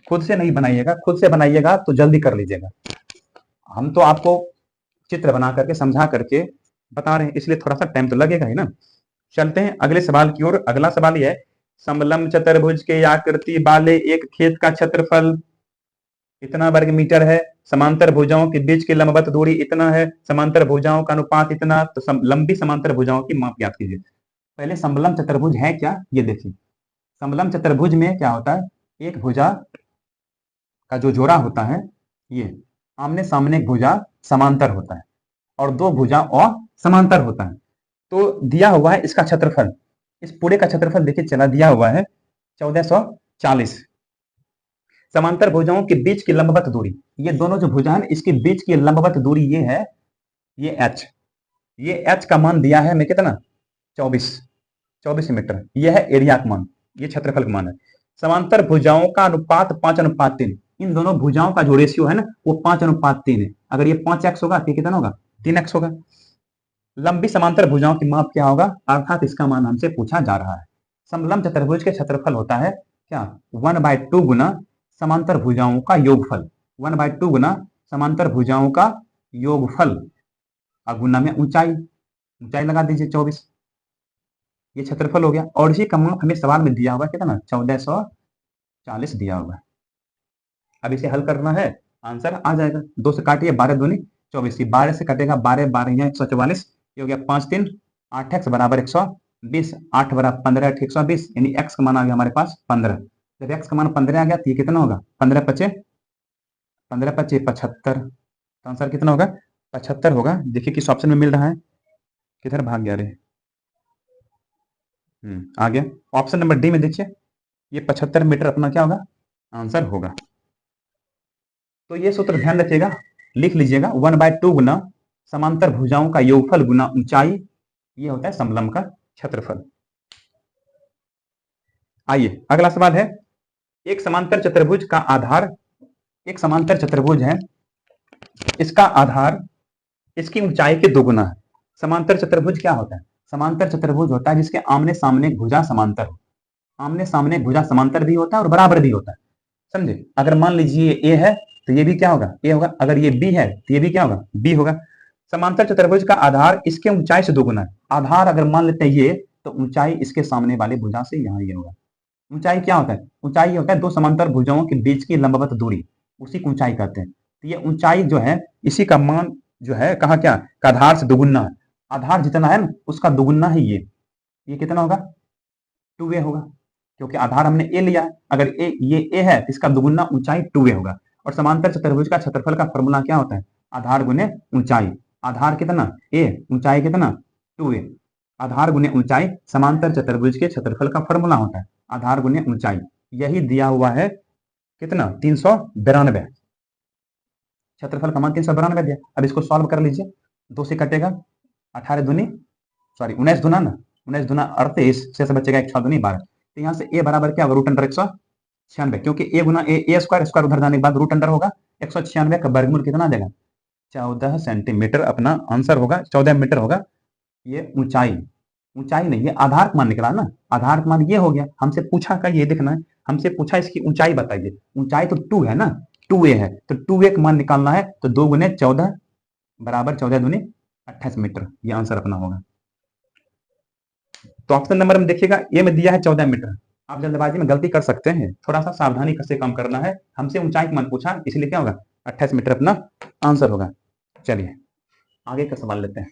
A: खुद से नहीं बनाइएगा, खुद से बनाइएगा तो जल्दी कर लीजिएगा। हम तो आपको चित्र बना करके समझा करके बता रहे हैं, इसलिए थोड़ा सा टाइम तो लगेगा ही ना। चलते हैं अगले सवाल की ओर। अगला सवाल यह है, समलंब चतुर्भुज के आकृति वाले एक खेत का क्षेत्रफल इतना वर्ग मीटर है, समांतर भुजाओं के बीच की लंबवत दूरी इतना है, समांतर भुजाओं का अनुपात इतना, तो लंबी समांतर भुजाओं की माप ज्ञात कीजिए। पहले समलंब चतुर्भुज है क्या, ये देखिए। समलंब चतुर्भुज में क्या होता है, एक भुजा का जो जोड़ा होता है, ये आमने सामने एक भुजा समांतर होता है और दो भुजा और समांतर होता है। तो दिया हुआ है इसका क्षेत्रफल, इस पूरे का क्षेत्रफल देखिए चला दिया हुआ है 1440। समांतर भुजाओं के बीच की लंबवत दूरी, ये दोनों जो भुजा है इसके बीच की लंबवत दूरी ये है, ये h, ये h का मान दिया है हमें कितना 24 मीटर, यह है एरिया का मान, ये क्षेत्रफल का मान है। समांतर भुजाओं का अनुपात 5:3, इन दोनों भुजाओं का जो रेशियो है ना वो 5:3 है। अगर ये 5x होगा तो कितना होगा 3x होगा। लंबी समांतर भुजाओं की माप क्या होगा, अर्थात इसका मान हमसे पूछा जा रहा है। समलंब चतुर्भुज के क्षेत्रफल होता है क्या 1/2 गुना समांतर भुजाओं का योगफल, 1/2 गुना समांतर भुजाओं का योगफल, गुना में ऊंचाई, ऊंचाई लगा दीजिए 24, ये क्षेत्रफल हो गया। और इसी का माप हमें सवाल में दिया हुआ कितना 1440 दिया हुआ है। अब इसे हल करना है, आंसर आ जाएगा। 2 से काटिए, 12 दूनी 24, 12 से कटेगा 12 12 144, ये हो गया 5 3 8x बराबर 120, 8 बराबर 15 8 120, यानी x का मान आ गया हमारे पास 15। जब x का मान 15 आ गया तो ये कितना होगा 15 पचे 75, तो आंसर कितना होगा? 75 होगा। देखिए किस ऑप्शन में मिल रहा है, किधर भाग गया रे? आ गया। ऑप्शन नंबर डी में देखिए, ये 75 मीटर अपना क्या होगा? आंसर होगा। तो ये सूत्र ध्यान रखिएगा, लिख लीजिएगा, 1/2 गुना समांतर भुजाओं का योगफल गुना ऊंचाई, ये होता है समलंब का क्षेत्रफल। आइए अगला सवाल है, एक समांतर चतुर्भुज का आधार, एक समांतर चतुर्भुज है, इसका आधार इसकी ऊंचाई के दोगुना है। समांतर चतुर्भुज क्या होता है? समांतर चतुर्भुज होता है जिसके आमने सामने भुजा समांतर हो। आमने सामने भुजा समांतर भी होता है और बराबर भी होता है, समझे? अगर मान लीजिए ए है तो ये भी क्या होगा? ए होगा। अगर ये बी है तो ये भी क्या होगा? बी होगा। समांतर चतुर्भुज का आधार इसके ऊंचाई से दोगुना है। आधार अगर मान लेते हैं ये, तो ऊंचाई इसके सामने वाले भुजा से यहाँ ये होगा। ऊंचाई क्या होता है? ऊंचाई होता है दो समांतर भुजाओं के बीच की लंबवत दूरी, उसी को ऊंचाई कहते हैं। तो ये ऊंचाई जो है, इसी का मान जो है कहा क्या? का आधार से दोगुना है। आधार जितना है ना उसका दोगुना है ये कितना होगा? 2a होगा, क्योंकि आधार हमने ए लिया है। अगर ये ए है तो इसका दोगुना ऊंचाई 2a होगा। और समांतर चतुर्भुज का क्षेत्रफल का फॉर्मूला क्या होता है? आधार गुने ऊंचाई। आधार कितना? ए, ऊंचाई कितना? 2a। आधार गुने ऊंचाई समांतर चतुर्भुज के क्षेत्रफल का फॉर्मूला होता है, आधार गुने ऊंचाई। यही दिया हुआ है कितना? 392। क्षेत्रफल का मान 392 दिया। अब इसको सॉल्व कर लीजिए, 2 से कटेगा, 18 दूनी सॉरी 19 दूना ना, 19 दूना 38, शेष बचेगा 1 6 दूनी 12। तो यहाँ से ए बराबर क्या होगा? रूट अंडर 196, क्योंकि ए गुना ए स्क्वायर, स्क्वायर उधर जाने के बाद रूट अंडर होगा। 196 का वर्गमूल कितना देगा? 14 सेंटीमीटर अपना आंसर होगा, 14 मीटर होगा। ये ऊंचाई, ऊंचाई नहीं, ये आधार मान निकला ना, आधार मान ये हो गया। हमसे पूछा का ये देखना है, हमसे पूछा इसकी ऊंचाई बताइए। ऊंचाई तो 2 है ना, 2a है, तो 2a का मान निकालना है, तो 2 गुने 14 बराबर 14 दूनी 28 मीटर, ये आंसर अपना होगा। तो ऑप्शन नंबर में देखिएगा, ए में दिया है 14 मीटर। आप जल्दबाजी में गलती कर सकते हैं, थोड़ा सा सावधानी से काम करना है। हमसे ऊंचाई का मान पूछा, इसलिए क्या होगा? 28 मीटर अपना आंसर होगा। चलिए आगे का सवाल लेते हैं।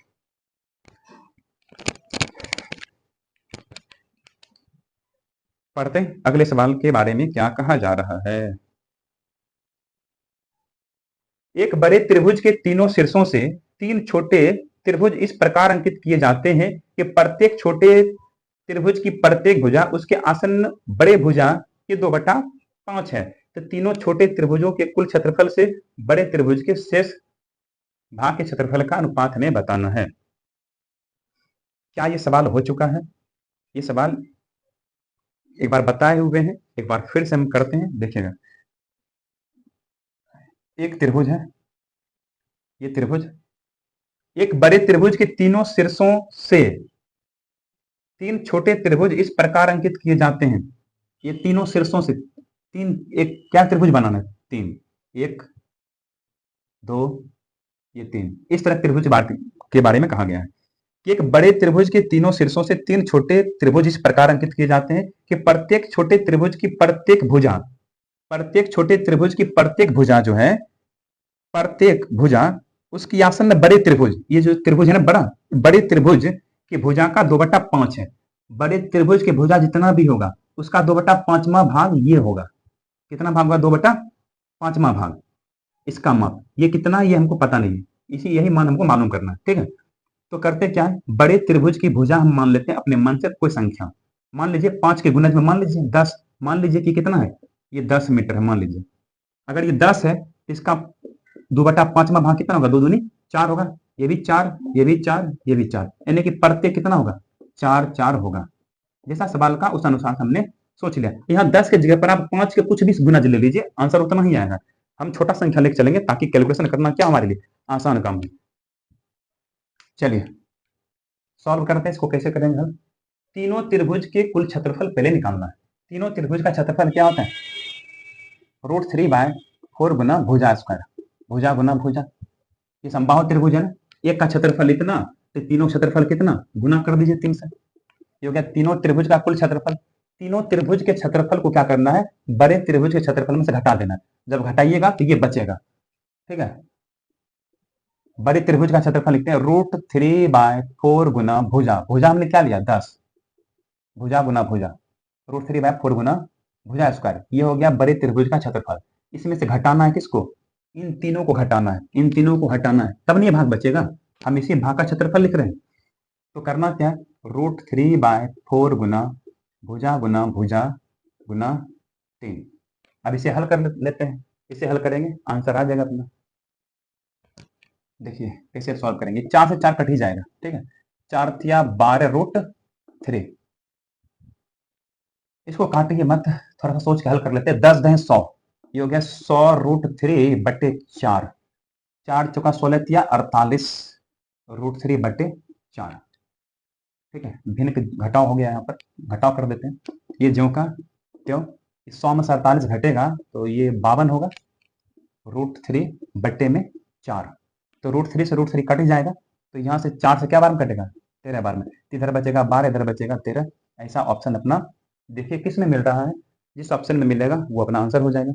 A: पढ़ते हैं अगले सवाल के बारे में क्या कहा जा रहा है। एक बड़े त्रिभुज के तीनों शीर्षों से 3 छोटे त्रिभुज इस प्रकार अंकित किए जाते हैं कि प्रत्येक छोटे त्रिभुज की प्रत्येक भुजा उसके आसन्न बड़े भुजा के 2/5 है। तो तीनों छोटे त्रिभुजों के कुल क्षेत्रफल से बड़े त्रिभुज के शेष भाग के क्षेत्रफल का अनुपात हमें बताना है। क्या ये सवाल हो चुका है? ये सवाल एक बार बताए हुए हैं, एक बार फिर से हम करते हैं, देखिएगा। एक त्रिभुज है, ये त्रिभुज, एक बड़े त्रिभुज के तीनों शीर्षों से 3 छोटे त्रिभुज इस प्रकार अंकित किए जाते हैं। ये तीनों शीर्षों से 3, एक क्या त्रिभुज बनाना है? 3, 1 2 ये 3, इस तरह त्रिभुज के बारे में कहा गया है कि एक बड़े त्रिभुज के तीनों शीर्षों से 3 छोटे त्रिभुज इस प्रकार अंकित किए जाते हैं कि प्रत्येक छोटे त्रिभुज की प्रत्येक भुजा, प्रत्येक छोटे त्रिभुज की प्रत्येक भुजा जो है, प्रत्येक भुजा उसकी आसन्न बड़े त्रिभुज, ये जो त्रिभुज है ना बड़ा, बड़े त्रिभुज की भुजा का 2/5 है। बड़े त्रिभुज की भुजा जितना भी होगा उसका 2/5वां भाग ये होगा। कितना भाग होगा? 2/5वां भाग। इसका माप ये कितना है ये हमको पता नहीं है, यही मान हमको मालूम करना है, ठीक है। तो करते क्या है, बड़े त्रिभुज की भुजा हम मान लेते हैं अपने मन से कोई संख्या। मान लीजिए 5 के गुणज में मान लीजिए 10, मान लीजिए कि कितना है? ये 10 मीटर है मान लीजिए। अगर ये 10 है तो इसका 2/5वां भाग कितना होगा? 2 दूनी 4 होगा। ये भी 4, ये भी 4, ये भी 4, यानी कि प्रत्येक कितना होगा? 4 4 होगा। जैसा सवाल का उस अनुसार हमने सोच लिया। यहाँ 10 के जगह पर आप 5 के कुछ भी गुणज ले लीजिए, आंसर उतना ही आएगा। हम छोटा संख्या लेकर चलेंगे ताकि कैलकुलेशन करना क्या हमारे लिए आसान काम है। चलिए सॉल्व करते हैं, इसको कैसे करेंगे हम। तीनों त्रिभुज के कुल क्षेत्रफल पहले निकालना है। तीनों त्रिभुज का क्षेत्रफल क्या होता है? √3/4 गुना भुजा स्क्वायर, भुजा गुना भुजा। ये समबाहु त्रिभुज है ना, एक का क्षेत्रफल इतना, तो तीनों क्षेत्रफल कितना गुना कर दीजिए 3 से। ये हो गया तीनों त्रिभुज का कुल क्षेत्रफल। तीनों त्रिभुज के क्षेत्रफल को क्या करना है? बड़े त्रिभुज के क्षेत्रफल में से घटा देना है। जब घटाइएगा तो ये बचेगा, ठीक है। बड़े त्रिभुज का क्षेत्रफल लिखते हैं √3/4 गुना भुजा, भुजा हमने क्या लिया? 10, भुजा गुना भुजा, √3/4 गुना भुजा स्क्वायर। ये हो गया बड़े त्रिभुज का क्षेत्रफल। इसमें से घटाना है किसको? इन तीनों को घटाना है, इन तीनों को हटाना है, तब नहीं भाग बचेगा। हम इसी भाग का क्षेत्रफल लिख रहे हैं। तो करना क्या है, √3/4 गुना भुजा गुना 3। अब इसे हल कर लेते हैं। इसे हल करेंगे आंसर आ जाएगा अपना। देखिए कैसे सॉल्व करेंगे, 4 से 4 कट ही जाएगा, ठीक है। 4 तिया 12√3। इसको काटिए मत, थोड़ा सा सोच के हल कर लेते हैं। 10×100, ये हो गया 100√3/4। 4 चौका 16 तिया 48√3/4। ठीक है, भिन्न घटाव हो गया, यहाँ पर घटाव कर देते हैं। ये ज्यों का त्यों, 100 में से 48 घटेगा तो ये 52 होगा, √3/4। तो √3 से √3 कट ही जाएगा, तो यहाँ से 4 से क्या बार में कटेगा, 13 बार में। इधर बचेगा 12, इधर बचेगा 13। ऐसा ऑप्शन अपना देखिए किस में मिल रहा है, जिस ऑप्शन में मिलेगा वो अपना आंसर हो जाएगा।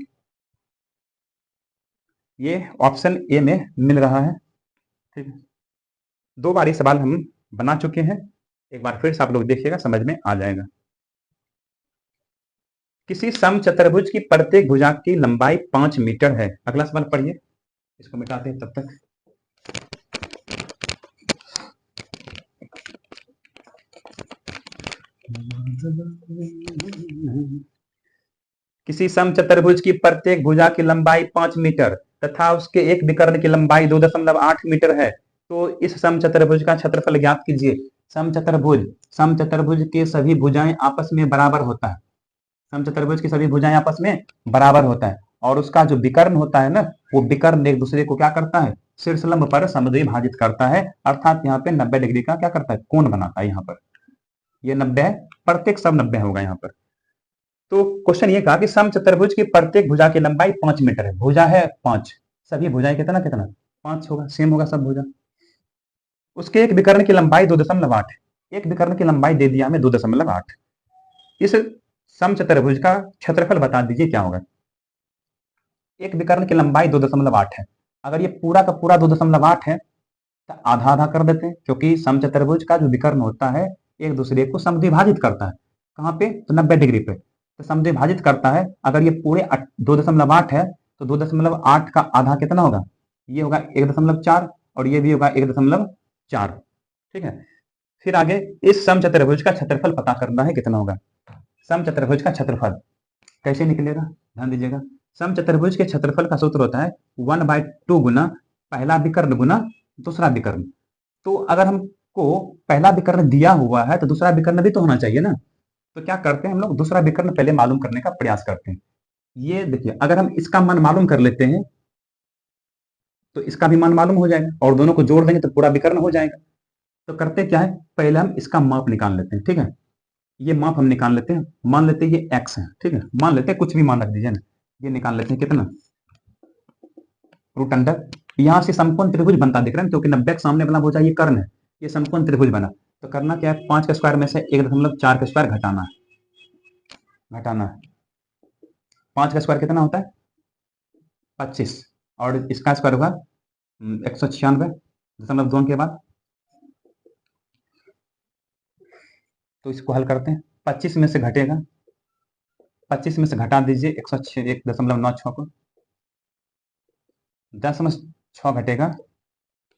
A: ये ऑप्शन ए में मिल रहा है, ठीक है। 2 बार ये सवाल हम बना चुके हैं, एक बार फिर से आप लोग देखिएगा, समझ में आ जाएगा। किसी समचतुर्भुज की प्रत्येक भुजा की लंबाई 5 मीटर है। अगला सवाल पढ़िए, इसको मिटाते हैं तब तक। किसी समचतुर्भुज की प्रत्येक भुजा की लंबाई 5 मीटर तथा उसके एक विकर्ण की लंबाई 2.8 मीटर है, तो इस समचतुर्भुज का क्षेत्रफल ज्ञात कीजिए। समचतुर्भुज के सभी भुजाएं आपस में बराबर होता है। समचतुर्भुज की सभी भुजाएं आपस में बराबर होता है, और उसका जो विकर्ण होता है ना, वो विकर्ण एक दूसरे को क्या करता है, शीर्षलंब पर समद्विभाजित करता है। अर्थात यहाँ पे 90 डिग्री का क्या करता है, कोण बनाता है। यहाँ पर ये 90 है, प्रत्येक सब 90 होगा यहाँ पर। तो क्वेश्चन ये कहा कि समचतुर्भुज की प्रत्येक भुजा की लंबाई 5 मीटर है। भुजा है 5, सभी भुजाएं कितना कितना 5 होगा, सेम होगा सब भुजा। उसके एक विकर्ण की लंबाई 2.8 है। एक विकर्ण की लंबाई दे दिया हमें 2.8। इस समचतुर्भुज का क्षेत्रफल बता दीजिए क्या होगा। एक विकर्ण की लंबाई 2.8 है। अगर ये पूरा का पूरा 2.8 है तो आधा आधा कर देते हैं, क्योंकि समचतुर्भुज का जो विकर्ण होता है एक दूसरे को समद्विभाजित करता है। कहाँ पे, तो 90 डिग्री पे, तो समद्विभाजित करता है। अगर ये पूरे 2.8 है तो 2.8 का आधा कितना होगा, ये होगा 1.4, और ये भी होगा 1.4। ठीक है, फिर आगे इस समचतुर्भुज का क्षेत्रफल पता करना है कितना होगा। समचतुर्भुज का क्षेत्रफल कैसे निकलेगा, ध्यान दीजिएगा। समचतुर्भुज के क्षेत्रफल का सूत्र होता है 1/2 गुना पहला विकर्ण गुना दूसरा विकर्ण। तो अगर हमको पहला विकर्ण दिया हुआ है तो दूसरा विकर्ण भी तो होना चाहिए ना। तो क्या करते हैं हम लोग, दूसरा विकर्ण पहले मालूम करने का प्रयास करते हैं। ये देखिए, अगर हम इसका मान मालूम कर लेते हैं तो इसका भी मान मालूम हो जाएगा, और दोनों को जोड़ देंगे तो पूरा विकर्ण हो जाएगा। तो करते क्या है, पहले हम इसका माप निकाल लेते हैं। ठीक है, ये माप हम निकाल लेते हैं। मान लेते हैं ये x है, ठीक है, मान लेते हैं कुछ भी मान रख दीजिए ना। ये निकाल लेते हैं कितना, √अंडर, यहां से समकोण त्रिभुज बनता दिख रहा है, क्योंकि 90 के सामने वाला भुजा ये कर्ण है, ये समकोण त्रिभुज बना। तो करना क्या है, 5 के स्क्वायर में से 1.4 के स्क्वायर घटाना है, घटाना है। 5 का स्क्वायर कितना होता है 25, और इसका स्क्वायर होगा 196.2 के बाद। तो इसको हल करते हैं, 25 में से घटेगा, 25 में से घटा दीजिए 106.96 को, 10 में 6 घटेगा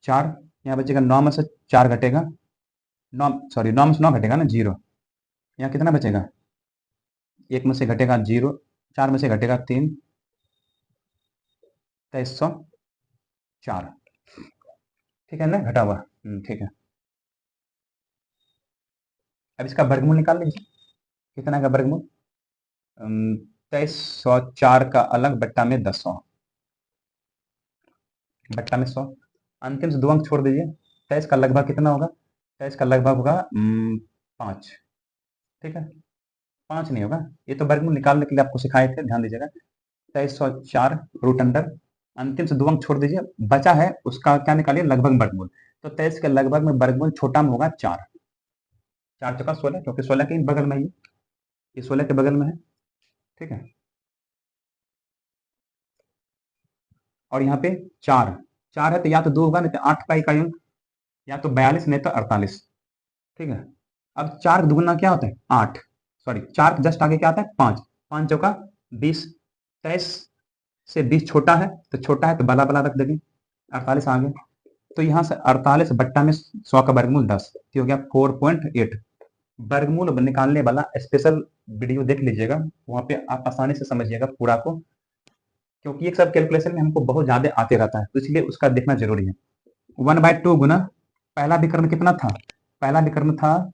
A: 4, यहाँ बचेगा 9 में से 4 घटेगा 9, सॉरी 9 में से 9 घटेगा ना 0, यहाँ कितना बचेगा, 1 में से घटेगा 0, 4 में से घटेगा 3, 2304। ठीक है ना, घटा हुआ, ठीक है। अब इसका वर्गमूल निकाल लीजिए, कितना का वर्गमूल, 2304 का अलग बट्टा में 1000, बट्टा में 100, अंतिम से 2 अंक छोड़ दीजिए। 23 का लगभग कितना होगा, 23 का लगभग होगा 5। ठीक है, 5 नहीं होगा, ये तो वर्गमूल निकालने के लिए आपको सिखाए थे, ध्यान दीजिएगा। 2304 √अंडर, अंतिम से 2 अंक छोड़ दीजिए, बचा है उसका क्या निकालिए, लगभग वर्गमूल। तो 23 के लगभग में वर्गमूल छोटा में होगा 4, 4 चौका 16, क्योंकि 16 के बगल में ये 16 के बगल में है। ठीक है, और यहाँ पे 4 4 है, तो या तो 2 होगा, नहीं तो 8 का इकाई अंक, या तो 42 नहीं तो 48। ठीक है, अब 4 दुगुना क्या होता है 8, सॉरी 4 जस्ट आगे क्या आता है 5, 5 चौका 20, 23 से 20 छोटा है, तो छोटा है तो बड़ा बड़ा रख देंगे, 48 आ गया। तो यहाँ से 48 बट्टा में 100 का वर्गमूल 10, हो गया 4.8। वर्गमूल निकालने वाला स्पेशल वीडियो देख लीजिएगा, वहां पे आप आसानी से समझिएगा पूरा को, क्योंकि ये सब कैलकुलेशन में हमको बहुत ज्यादा आते रहता है, तो इसलिए उसका देखना जरूरी है। 1/2 गुना पहला विकर्ण कितना था, पहला विकर्ण था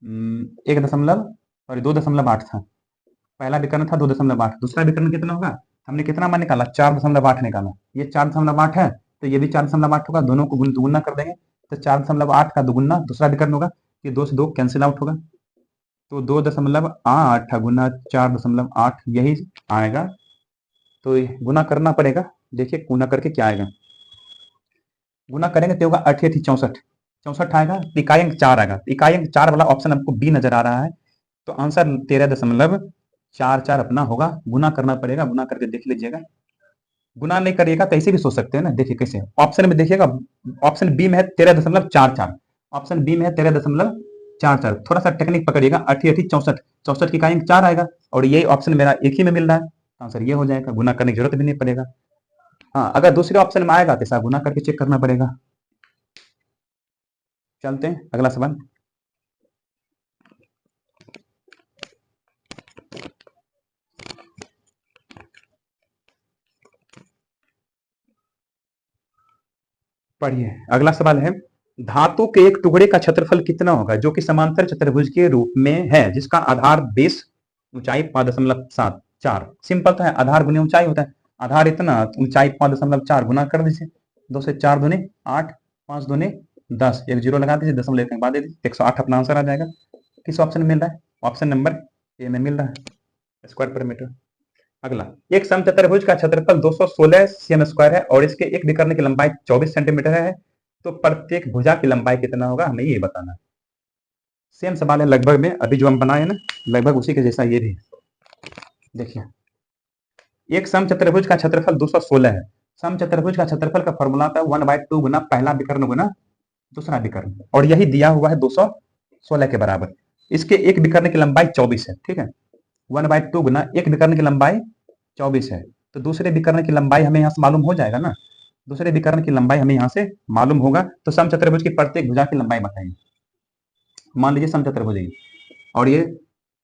A: 2.8 था, पहला विकर्ण था 2.8। दूसरा विकर्ण कितना होगा, हमने कितना मान निकाला, 4.8 निकाला। ये 4.8 है, तो ये भी 4.8 होगा, दोनों को दुगुना कर देंगे, तो 4.8 का दुगुना दूसरा विकर्ण होगा, ये 2 से 2 कैंसिल आउट होगा, तो 2.8 गुना 4.8 यही आएगा। तो गुना करना पड़ेगा, देखिए गुना करके क्या आएगा, गुना करेंगे तो होगा 8 64, 64 आएगा, इकाई अंक 4 आएगा। इकाई अंक 4 वाला ऑप्शन हमको बी नजर आ रहा है, तो आंसर 13.44 अपना होगा। गुना करना पड़ेगा, गुना करके देख लीजिएगा। गुना नहीं करिएगा तो ऐसे भी सोच सकते हैं ना, देखिए कैसे, ऑप्शन में देखिएगा, ऑप्शन बी में है 13.44, ऑप्शन बी में है 13.44। थोड़ा सा टेक्निक पकड़िएगा, 8 64, 64 की इकाई 4 आएगा, और यही ऑप्शन मेरा एक ही में मिल रहा है, आंसर ये हो जाएगा, गुना करने की जरूरत भी नहीं पड़ेगा। हाँ, अगर दूसरे ऑप्शन में आएगा तो ऐसा गुना करके चेक करना पड़ेगा। चलते हैं अगला सवाल। पढ़िए, अगला सवाल है, धातु के एक टुकड़े का क्षेत्रफल कितना होगा जो कि समांतर चतुर्भुज के रूप में है, जिसका आधार बेस ऊंचाई 5.74। सिंपल तो है, आधार गुने ऊंचाई होता है, आधार इतना, ऊंचाई 5.4, गुना कर दीजिए, 2 से 4 दूने 8, 5 दूने 10, एक जीरो लगा दीजिए, दशमलव के बाद दे दीजिए, 108 अपना आंसर आ जाएगा। किस ऑप्शन में मिल रहा है, ऑप्शन नंबर ए में मिल रहा है, स्क्वायर पर मीटर। अगला, एक समचतुर्भुज का क्षेत्रफल 216 सेमी स्क्वायर है और इसके एक विकर्ण की लंबाई 24 सेंटीमीटर है, तो प्रत्येक भुजा की लंबाई कितना होगा, हमें ये बताना है। सेम सवाल है लगभग में, अभी जो हम बनाए ना लगभग उसी के जैसा ये भी। देखिए, एक समचतुर्भुज का क्षेत्रफल 216 है, समचतुर्भुज का क्षेत्रफल का फॉर्मूला था 1/2 गुना पहला विकर्ण गुना दूसरा विकर्ण, और यही दिया हुआ है 216 के बराबर। इसके एक विकर्ण की लंबाई 24 है, ठीक है, 1/2 गुना एक विकर्ण की लंबाई 24 है, तो दूसरे विकर्ण की लंबाई हमें यहाँ से मालूम हो जाएगा ना, दूसरे विकर्ण की लंबाई हमें यहाँ से मालूम होगा, तो समचतुर्भुज की प्रत्येक भुजा की लंबाई बताइए। मान लीजिए समचतुर्भुज है और ये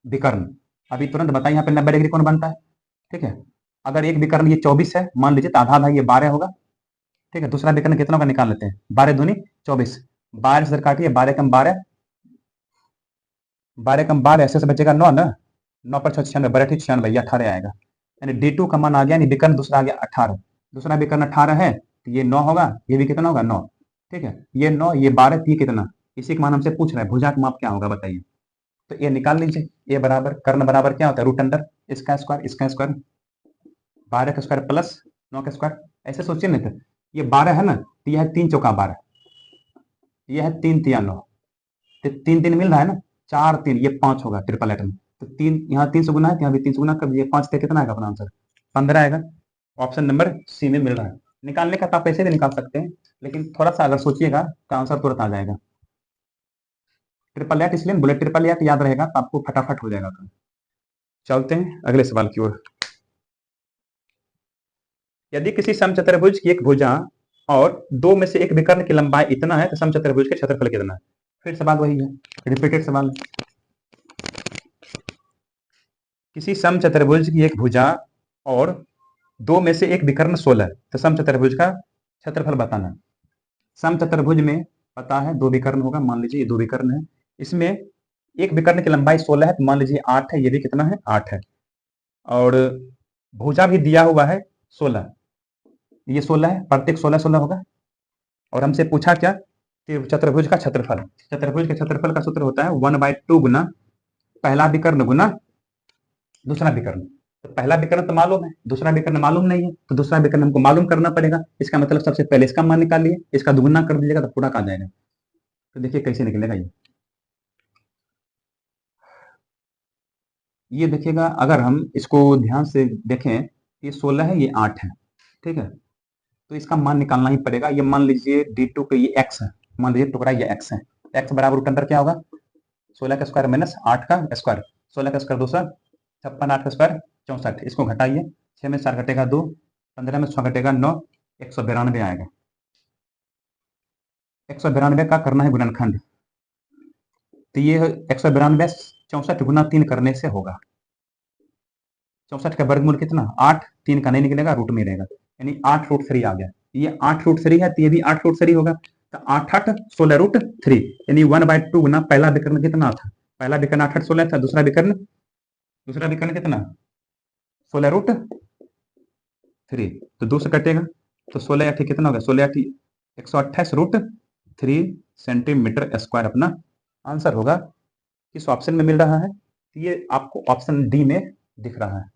A: विकर्ण, अभी तुरंत बताइए यहाँ पे 90 डिग्री कौन बनता है, ठीक है। अगर एक विकर्ण ये 24 है मान लीजिए, तो आधा आधा ये 12 होगा, ठीक है। दूसरा विकर्ण कितना का निकाल लेते हैं, 12 दूनी 24, 12 से काटिए, 12 कम 12, 12 कम 12 ऐसे से बचेगा 9 ना, 9 पर 96, 12 96, ये 18 आएगा, यानी D2 का मान आ गया, विकर्ण दूसरा आ गया 18, दूसरा विकर्ण 18 है, तो ये 9 होगा, ये भी कितना होगा 9, ठीक है, ये 9 ये 12, ये कितना, इसी का मान हमसे पूछ रहा है, भुजा का माप क्या होगा बताइए। तो ये निकाल लीजिए, ये बराबर कर्ण बराबर क्या होता है, रूट अंडर इसका स्क्वायर, 12 का स्क्वायर प्लस 9 का स्क्वायर, ऐसे सोचिए नहीं, तो ये 12 है ना, तो यह है 3 चौका 12, यह है 3 तिया 9, तो 3 3 मिल रहा है ना, 4 3 ये 5 होगा ट्रिपल एट में, तो 3 यहाँ 3 से गुना है, यहाँ भी 3 से गुना कर दीजिए, 5 से कितना आएगा अपना आंसर, 15 आएगा। ऑप्शन नंबर सी में मिल रहा है। निकालने का तो आप ऐसे भी निकाल सकते हैं, लेकिन थोड़ा सा अगर सोचिएगा तो आंसर तुरंत आ जाएगा। ट्रिपल एट इसलिए बुलेट, ट्रिपल एट याद रहेगा तो आपको फटाफट हो जाएगा। चलते हैं अगले सवाल की ओर। यदि किसी समचतुर्भुज की एक भुजा और दो में से एक विकर्ण की लंबाई इतना है, तो समचतुर्भुज के क्षेत्रफल कितना है। फिर सवाल वही है, रिपीटेड सवाल। किसी समचतुर्भुज की एक भुजा और दो में से एक विकर्ण 16 है, तो समचतुर्भुज का क्षेत्रफल बताना। समचतुर्भुज में पता है दो विकर्ण होगा, मान लीजिए ये दो विकर्ण है, इसमें एक विकर्ण की लंबाई 16 है, तो मान लीजिए 8 है, ये भी कितना है 8 है, और भुजा भी दिया हुआ है 16, ये 16 है, प्रत्येक 16 16 होगा, और हमसे पूछा क्या कि चतुर्भुज का क्षेत्रफल, चतुर्भुज के क्षेत्रफल का सूत्र होता है 1/2 गुना पहला विकर्ण गुना दूसरा विकर्ण। तो पहला विकर्ण तो मालूम है, दूसरा विकर्ण मालूम नहीं है, तो दूसरा विकर्ण हमको मालूम करना पड़ेगा। इसका मतलब सबसे पहले इसका मान निकालिए, इसका दुगुना कर दीजिएगा तो पूरा आ जाएगा। तो देखिए कैसे निकलेगा ये देखिएगा, अगर हम इसको ध्यान से देखें, ये 16 है, ये 8 है, ठीक है, तो इसका मान निकालना ही पड़ेगा। ये मान लीजिए D2 के ये x है, मान लीजिए टुकड़ा ये x है, x बराबर रूट अंडर क्या होगा, 16 का स्क्वायर माइनस 8 का स्क्वायर, 16 का स्क्वायर 256, 8 का स्क्वायर 64, इसको घटाइए, 6 में 4 घटेगा 2, 15 में 6 घटेगा 9, 192 आएगा। 192 का करना है गुणनखंड, तो ये 192 64 गुना 3 करने से होगा। 64 का वर्गमूल कितना 8, 3 का नहीं निकलेगा, रूट में रहेगा, यानी 8√3 आ गया। ये 8√3 है तो ये भी 8√3 होगा, तो 8 8 16√3, यानी 1/2 गुना पहला विकर्ण कितना था, पहला विकर्ण 8 8 16 था, दूसरा विकर्ण कितना 16√3, तो 2 से कटेगा, तो 16 8 कितना होगा, 16 8 128√3 सेंटीमीटर स्क्वायर अपना आंसर होगा। किस ऑप्शन में मिल रहा है, ये आपको ऑप्शन डी में दिख रहा है।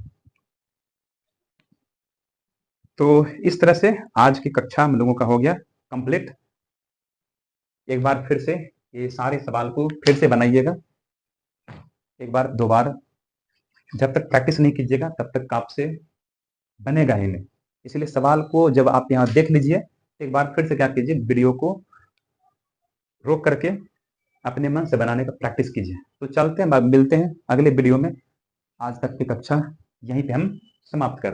A: तो इस तरह से आज की कक्षा हम लोगों का हो गया कंप्लीट। एक बार फिर से ये सारे सवाल को फिर से बनाइएगा, एक बार दो बार, जब तक प्रैक्टिस नहीं कीजिएगा तब तक आपसे बनेगा ही नहीं। इसलिए सवाल को जब आप यहाँ देख लीजिए, एक बार फिर से क्या कीजिए, वीडियो को रोक करके अपने मन से बनाने का प्रैक्टिस कीजिए। तो चलते हैं, मिलते हैं अगले वीडियो में। आज तक की कक्षा यहीं पे हम समाप्त करते हैं।